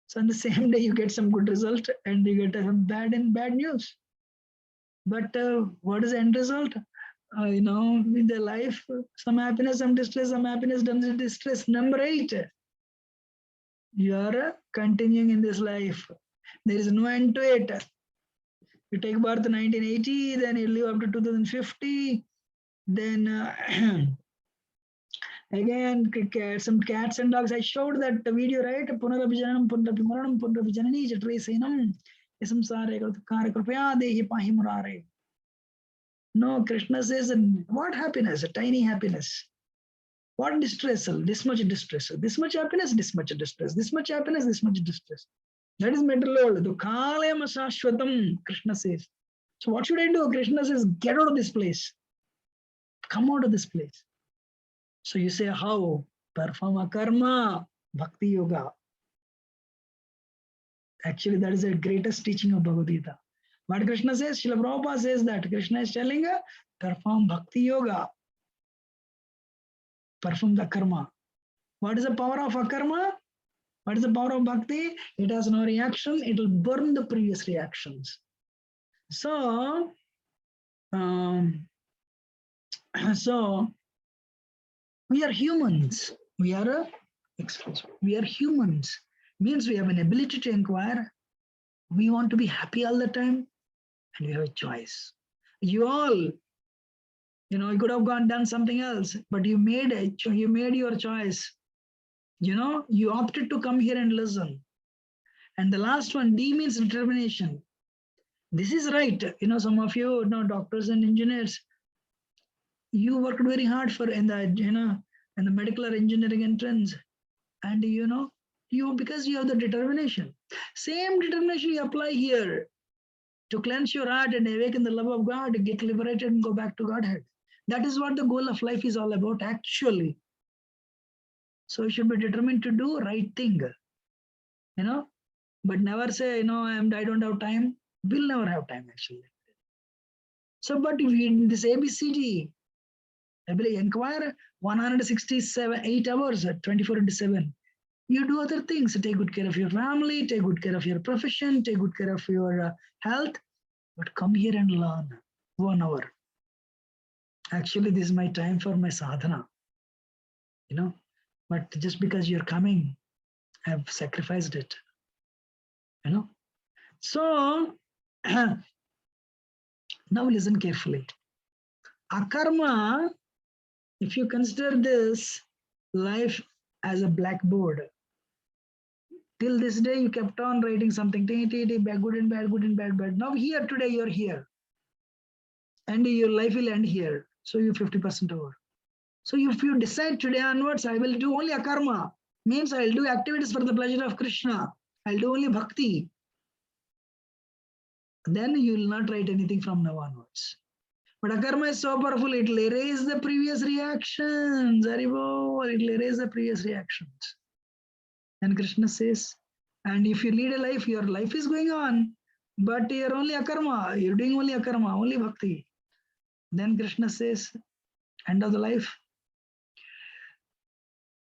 So on the same day, you get some good result and you get some bad news. But what is the end result? In the life, some happiness, some distress, some happiness, some distress. Number 8, you are continuing in this life. There is no end to it. You take birth in 1980, then you live up to 2050. Then again, some cats and dogs. I showed that video, right? Punarabijanam, punarabimaranam, punarabijanani, jatresenam, yasamsare kara krupya dehi pahi murare. No, Krishna says, what happiness? A tiny happiness. What distress? This much distress. This much happiness, this much distress. This much happiness, this much distress. That is material world. Dukhalayam ashashvatam, Krishna says. So what should I do? Krishna says, get out of this place. Come out of this place. So you say, how? Perform a karma, bhakti yoga. Actually, that is the greatest teaching of Bhagavad Gita. What Krishna says, Srila Prabhupada says that Krishna is telling, perform bhakti yoga. Perform the karma. What is the power of akarma? What is the power of bhakti? It has no reaction. It will burn the previous reactions. So, so we are humans. We are humans. Means we have an ability to inquire. We want to be happy all the time, and we have a choice. You all, you could have done something else, but you made your choice. You opted to come here and listen. And the last one, D, means determination. This is right. Some of you, doctors and engineers, you worked very hard in the medical or engineering entrance, and because you have the determination. Same determination you apply here to cleanse your heart and awaken the love of God, get liberated and go back to Godhead. That is what the goal of life is all about, actually. So you should be determined to do right thing, but never say, I don't have time. We'll never have time, actually. So, but if in this ABCD, inquire 8 hours, 24/7. You do other things. Take good care of your family, take good care of your profession, take good care of your health, but come here and learn 1 hour. Actually, this is my time for my sadhana, but just because you're coming, I've sacrificed it, So, now listen carefully. Akarma, if you consider this life as a blackboard, till this day you kept on writing something, bad, good and bad, good and bad, bad. Now here today you're here, and your life will end here. So you're 50% over. So if you decide today onwards, I will do only akarma, means I'll do activities for the pleasure of Krishna. I'll do only bhakti. Then you will not write anything from now onwards. But akarma is so powerful, it will erase the previous reactions. Haribol, it will erase the previous reactions. And Krishna says, and if you lead a life, your life is going on, but you're only akarma, you're doing only akarma, only bhakti. Then Krishna says, end of the life.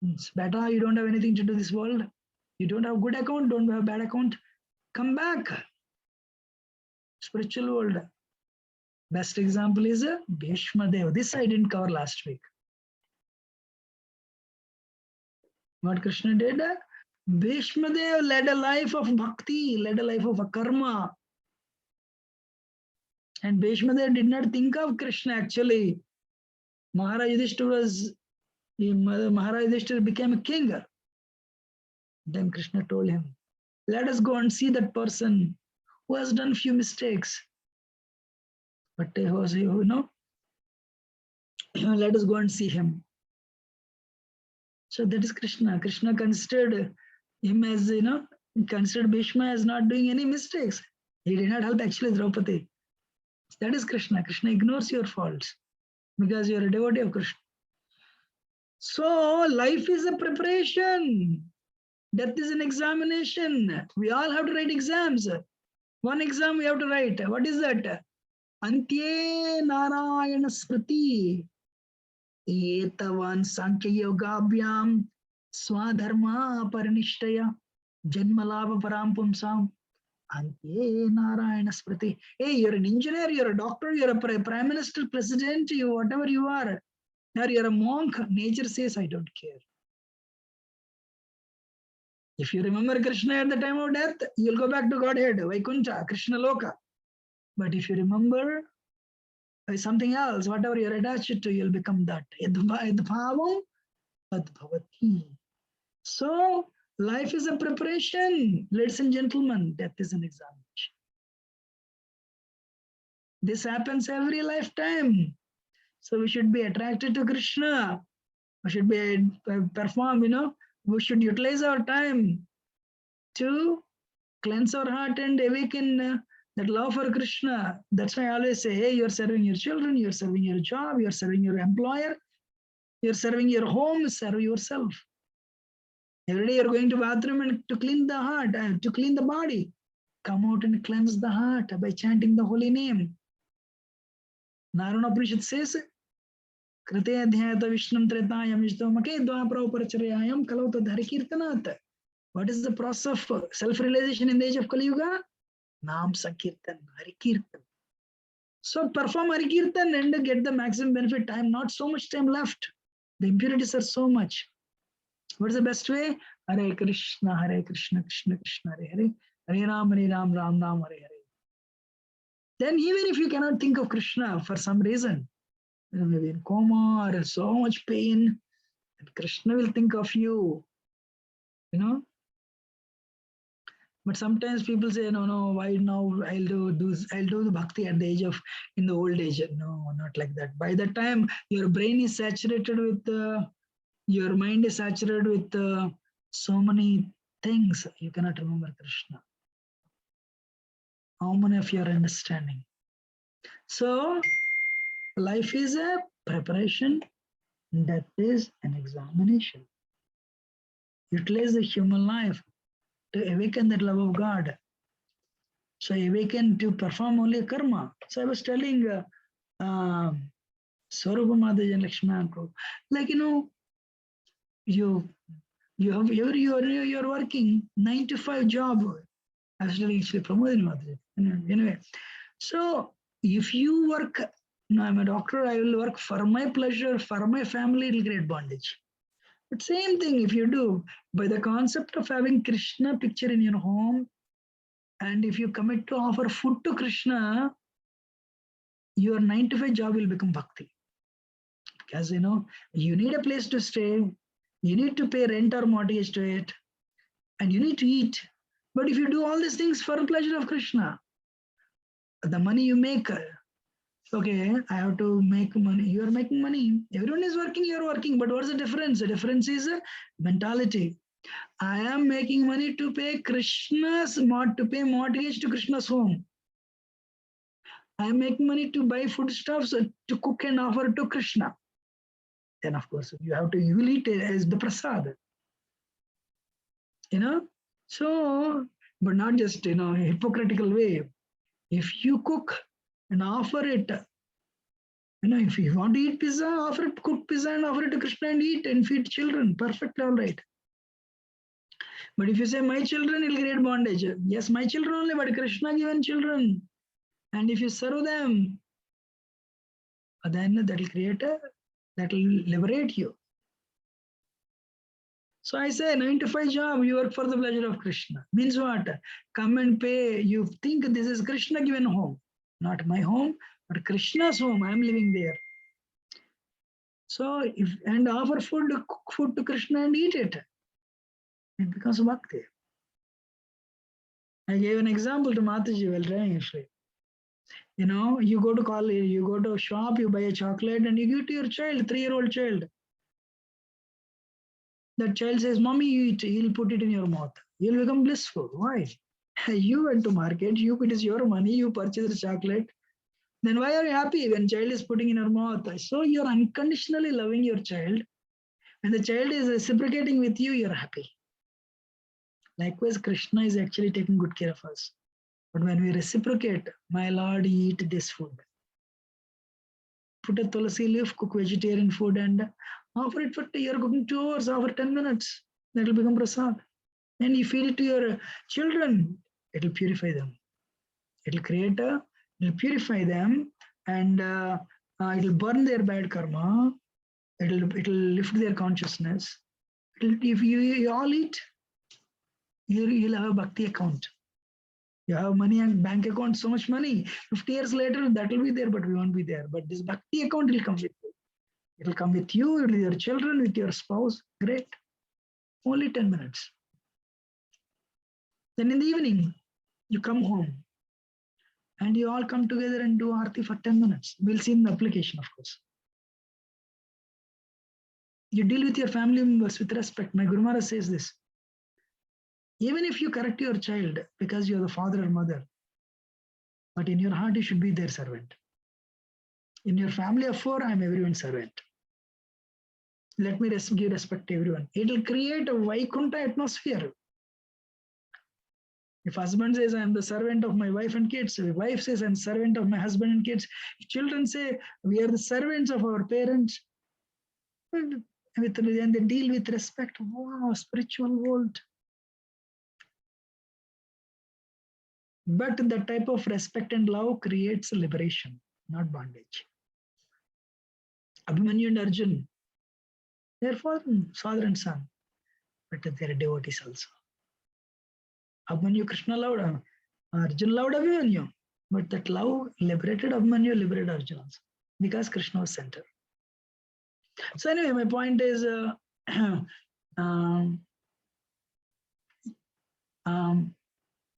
It's better, you don't have anything to do this world. You don't have good account, don't have bad account. Come back. Spiritual world. Best example is Bhishma Deva. This I didn't cover last week. What Krishna did? Bhishma Deva led a life of bhakti, led a life of akarma. And Bhishma Deva did not think of Krishna actually. Maharaj Yudhishthira became a king. Then Krishna told him, let us go and see that person who has done few mistakes. But he was, let us go and see him. So that is Krishna. Krishna considered him as, considered Bhishma as not doing any mistakes. He did not help actually Draupadi. That is Krishna. Krishna ignores your faults because you are a devotee of Krishna. So life is a preparation. Death is an examination. We all have to write exams. One exam we have to write. What is that? Antye Narayana Smriti. Etavan Sankhya Yogabhyam Swadharma Paranishtaya Janmalava Parampumsam. Antye Narayana Smriti. Hey, you're an engineer, you're a doctor, you're a prime minister, president, whatever you are. Or you're a monk. Nature says, I don't care. If you remember Krishna at the time of death, you'll go back to Godhead, Vaikuntha, Krishna Loka. But if you remember something else, whatever you're attached to, you'll become that. Yadbhavam tadbhavati. So, life is a preparation. Ladies and gentlemen, death is an examination. This happens every lifetime. So we should be attracted to Krishna. We should be we should utilize our time to cleanse our heart and awaken that love for Krishna. That's why I always say, hey, you're serving your children, you're serving your job, you're serving your employer, you're serving your home, serve yourself. Every day you're going to bathroom and to clean the heart, to clean the body. Come out and cleanse the heart by chanting the holy name. Narana Upanishad says, Krite adhyayata vishnam tretayam yajtomake dvapara uparacharayam kalauta dharikirtanat. What is the process of self-realization in the age of Kali Yuga? Nam Sankirtan, Harikirtan. So perform Harikirtan and get the maximum benefit. Time, not so much time left. The impurities are so much. What is the best way? Hare Krishna, Krishna Krishna, Hare Hare, Hare Ram, Ram Ram, Hare Hare. Then even if you cannot think of Krishna for some reason, maybe in coma or so much pain, Krishna will think of you. You know. But sometimes people say, no, why now? I'll do the bhakti at the age of, in the old age. No, not like that. By the time your brain is saturated with, your mind is saturated with so many things, you cannot remember Krishna. How many of you are understanding? So, life is a preparation, death is an examination. Utilize the human life to awaken that love of God. So awaken to perform only karma. So I was telling Swarupa Mataji and Lakshman Prabhu, like, you're working 9 to 5 job. I was telling actually Pramodini Mataji. Anyway, so if you work, I'm a doctor, I will work for my pleasure, for my family, it will create bondage. But same thing if you do, by the concept of having Krishna picture in your home, and if you commit to offer food to Krishna, your 9 to 5 job will become bhakti. Because you need a place to stay, you need to pay rent or mortgage to it, and you need to eat. But if you do all these things for the pleasure of Krishna, the money you make, okay, I have to make money. You are making money. Everyone is working, you are working. But what's the difference? The difference is mentality. I am making money to pay to pay mortgage to Krishna's home. I am making money to buy foodstuffs to cook and offer to Krishna. Then of course you will eat it as the prasad. So, but not just a hypocritical way. If you cook and offer it, if you want to eat pizza, offer it, cook pizza and offer it to Krishna and eat and feed children. Perfectly all right. But if you say my children will create bondage, yes, my children only, but Krishna given children. And if you serve them, then that will liberate you. So I say 9 to 5 job, you work for the pleasure of Krishna. Means what? Come and pay. You think this is Krishna given home. Not my home, but Krishna's home. I am living there. So and offer food, cook food to Krishna and eat it. It becomes bhakti. I gave an example to Mataji while trying actually. You go to college, you go to a shop, you buy a chocolate and you give it to your child, 3-year-old child. That child says, Mommy, you eat, he'll put it in your mouth. You'll become blissful. Why? You went to market, it is your money, you purchased the chocolate. Then why are you happy when child is putting in your mouth? So you're unconditionally loving your child. When the child is reciprocating with you, you're happy. Likewise, Krishna is actually taking good care of us. But when we reciprocate, my Lord, eat this food. Put a tulsi leaf, cook vegetarian food and offer it for, you're cooking 2 hours, offer 10 minutes. That will become prasad. And you feed it to your children, it will purify them. It will purify them and it will burn their bad karma. It will lift their consciousness. If you all eat, you'll have a bhakti account. You have money and bank account, so much money. 50 years later, that will be there, but we won't be there. But this bhakti account will come with you. It will come with you, with your children, with your spouse. Great. Only 10 minutes. Then in the evening, you come home and you all come together and do Aarti for 10 minutes. We'll see in the application, of course. You deal with your family members with respect. My Guru Maharaj says this. Even if you correct your child because you're the father or mother, but in your heart, you should be their servant. In your family of 4, I'm everyone's servant. Let me give respect to everyone. It will create a Vaikuntha atmosphere. If husband says, I'm the servant of my wife and kids, if wife says, I'm servant of my husband and kids, if children say, we are the servants of our parents, and they deal with respect. Wow, spiritual world. But that type of respect and love creates liberation. not bondage. Abhimanyu and Arjun, they're father and son, but they're devotees also. Abhimanyu, Krishna loved, Arjun loved Abhimanyu, but that love liberated Abhimanyu, liberated Arjun also, because Krishna was center. So anyway, my point is,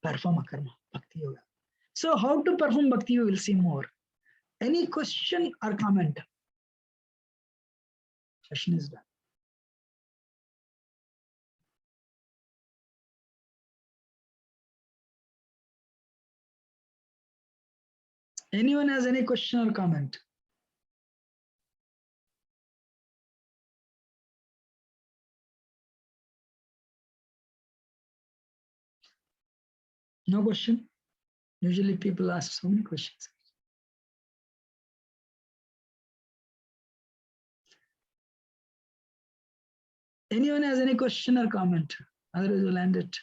perform karma, bhakti yoga. So how to perform bhakti, you will see more. Any question or comment? Session is done. Anyone has any question or comment? No question? Usually people ask so many questions. Anyone has any question or comment? Otherwise we'll end it.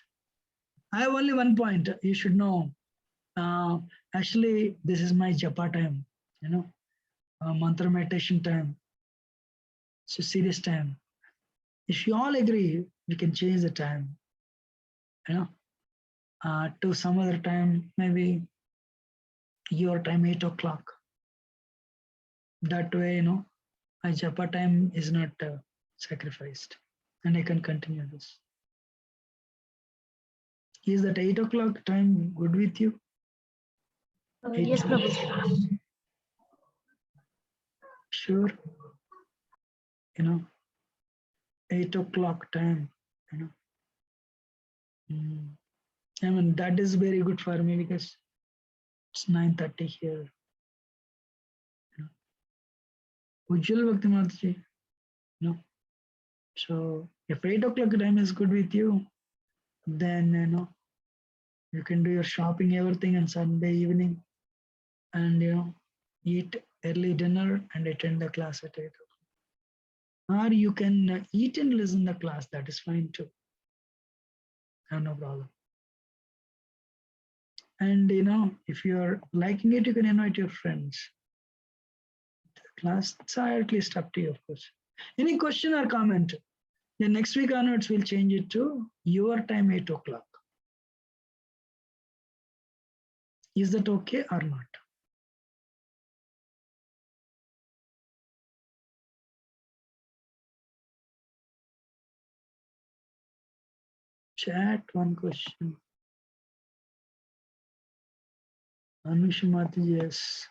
I have only one point. You should know. Actually, this is my japa time, mantra meditation time. It's a serious time. If you all agree, we can change the time, to some other time, maybe your time, 8 o'clock. That way, my japa time is not sacrificed, and I can continue this. Is that 8 o'clock time good with you? Yes, Prabhuji. Sure. 8 o'clock time, I mean, that is very good for me because it's 9:30 here. Ujjwal Bhakti Mataji, So if 8 o'clock time is good with you, then you can do your shopping, everything on Sunday evening, and eat early dinner and attend the class at 8 o'clock. Or you can eat and listen to the class. That is fine too. I have no problem. And if you're liking it, you can invite your friends. The class, it's at least up to you, of course. Any question or comment? Then next week onwards, we'll change it to your time, 8 o'clock. Is that okay or not? Chat one question. Anush Mataji, yes.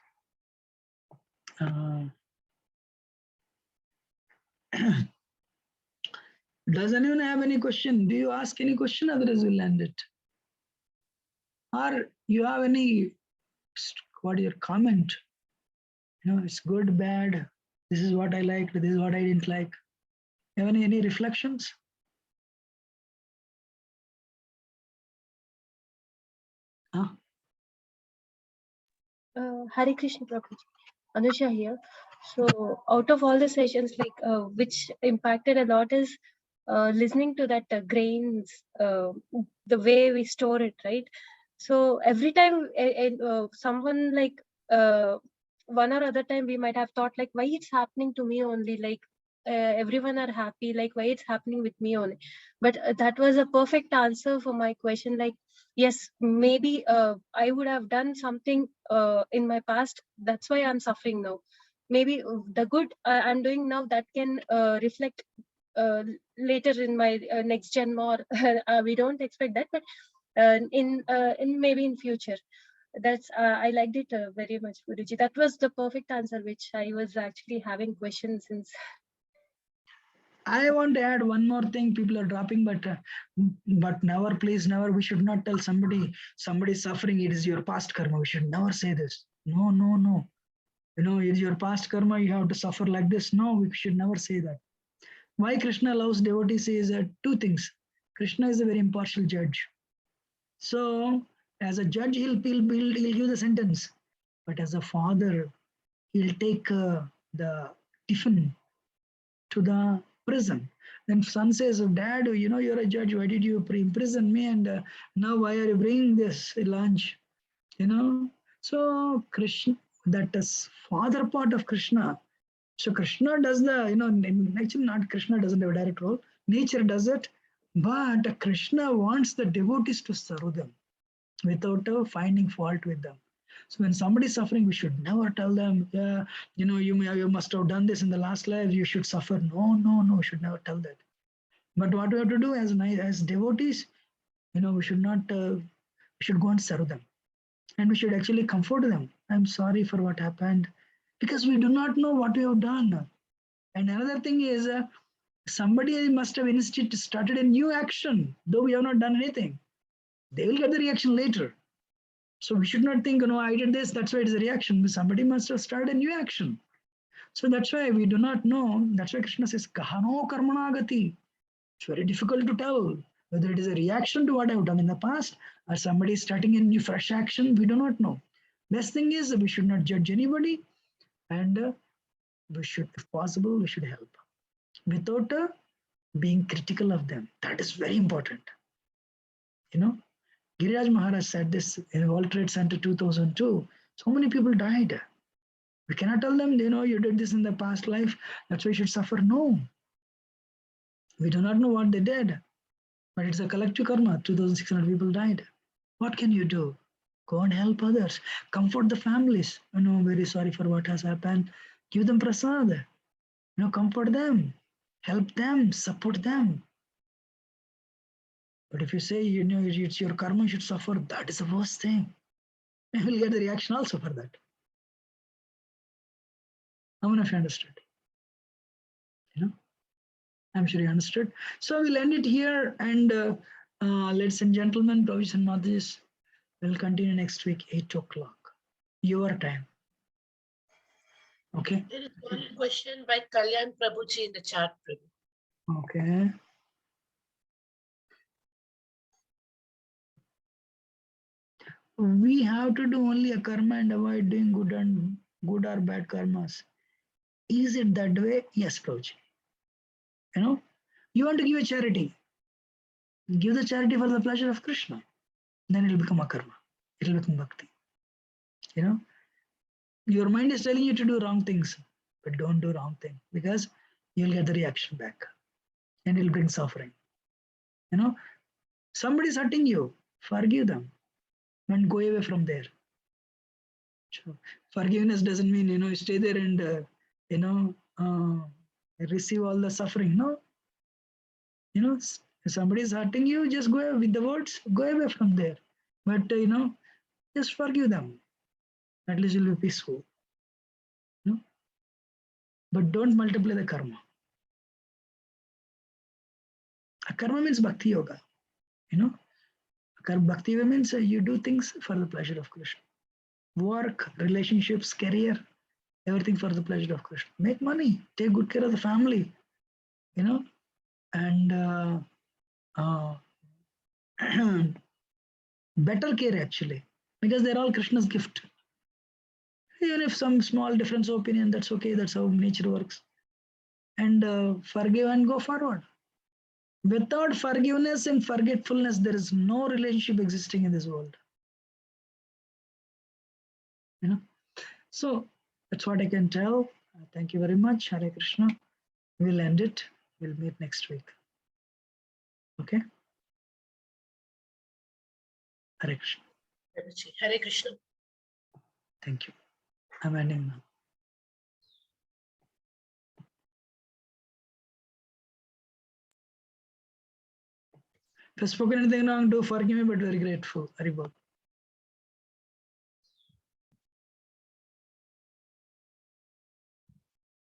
Does anyone have any question? Do you ask any question? Otherwise, we'll end it. Or you have any, what your comment? It's good, bad. This is what I liked. This is what I didn't like. Have any reflections? Huh? Hare Krishna, Prabhuji. Anusha here. So out of all the sessions, which impacted a lot is listening to that grains, the way we store it, right? So every time someone one or other time we might have thought why it's happening to me only, everyone are happy, why it's happening with me only. But that was a perfect answer for my question. Yes, maybe I would have done something in my past. That's why I'm suffering now. Maybe the good I'm doing now, that can reflect later in my next gen, or we don't expect that, but in maybe in future. That's I liked it very much, Guruji. That was the perfect answer, which I was actually having questions since. I want to add one more thing. People are dropping, but never, please, never. We should not tell somebody suffering. It is your past karma. We should never say this. No, no, no. It is your past karma. You have to suffer like this. No, we should never say that. Why Krishna allows devotees is two things. Krishna is a very impartial judge. So as a judge, he'll give the sentence. But as a father, he'll take the tiffin to the prison. Then son says, Dad, you're a judge. Why did you imprison me? And now why are you bringing this lunch? So Krishna, that is father part of Krishna. So Krishna does the, actually not Krishna doesn't have a direct role. Nature does it, but Krishna wants the devotees to serve them without finding fault with them. So when somebody is suffering, we should never tell them, yeah, you must have done this in the last life, you should suffer. No, we should never tell that. But what we have to do as devotees, we should not, we should go and serve them. And we should actually comfort them. I'm sorry for what happened, because we do not know what we have done. And another thing is, somebody must have started a new action, though we have not done anything. They will get the reaction later. So we should not think, I did this, that's why it is a reaction. Somebody must have started a new action. So that's why we do not know. That's why Krishna says, Kahano karmanagati. It's very difficult to tell whether it is a reaction to what I've done in the past or somebody is starting a new fresh action. We do not know. Best thing is we should not judge anybody, and we should, if possible, we should help without being critical of them. That is very important. Giriraj Maharaj said this in World Trade Center 2002. So many people died. We cannot tell them, you did this in the past life, that's why you should suffer. No. We do not know what they did, but it's a collective karma. 2,600 people died. What can you do? Go and help others. Comfort the families. Very sorry for what has happened. Give them prasad. Comfort them. Help them. Support them. But if you say, it's your karma, you should suffer, that is the worst thing. You will get the reaction also for that. How many of you understood? I'm sure you understood. So we'll end it here, and ladies and gentlemen, brothers and mothers, we'll continue next week, 8 o'clock, your time. Okay? There is one question by Kalyan Prabhuji in the chat. Prabhu. Okay. We have to do only a karma and avoid doing good or bad karmas. Is it that way? Yes, Prabhuji. You want to give a charity. Give the charity for the pleasure of Krishna. Then it will become a karma. It will become bhakti. Your mind is telling you to do wrong things, but don't do wrong thing, because you'll get the reaction back and it'll bring suffering. Somebody's hurting you, forgive them and go away from there. So forgiveness doesn't mean, stay there and, receive all the suffering. No. If somebody is hurting you, just go away with the words, go away from there. But, just forgive them. At least you'll be peaceful. But don't multiply the karma. Karma means bhakti yoga. Bhakti yoga means you do things for the pleasure of Krishna. Work, relationships, career, everything for the pleasure of Krishna. Make money, take good care of the family, and better care actually, because they're all Krishna's gift. Even if some small difference of opinion, that's okay, that's how nature works. And forgive and go forward. Without forgiveness and forgetfulness, there is no relationship existing in this world. So that's what I can tell. Thank you very much. Hare Krishna. We'll end it. We'll meet next week. Okay? Hare Krishna. Hare Krishna. Thank you. I'm ending now. If I've spoken anything wrong, do forgive me, but very grateful. Haribol.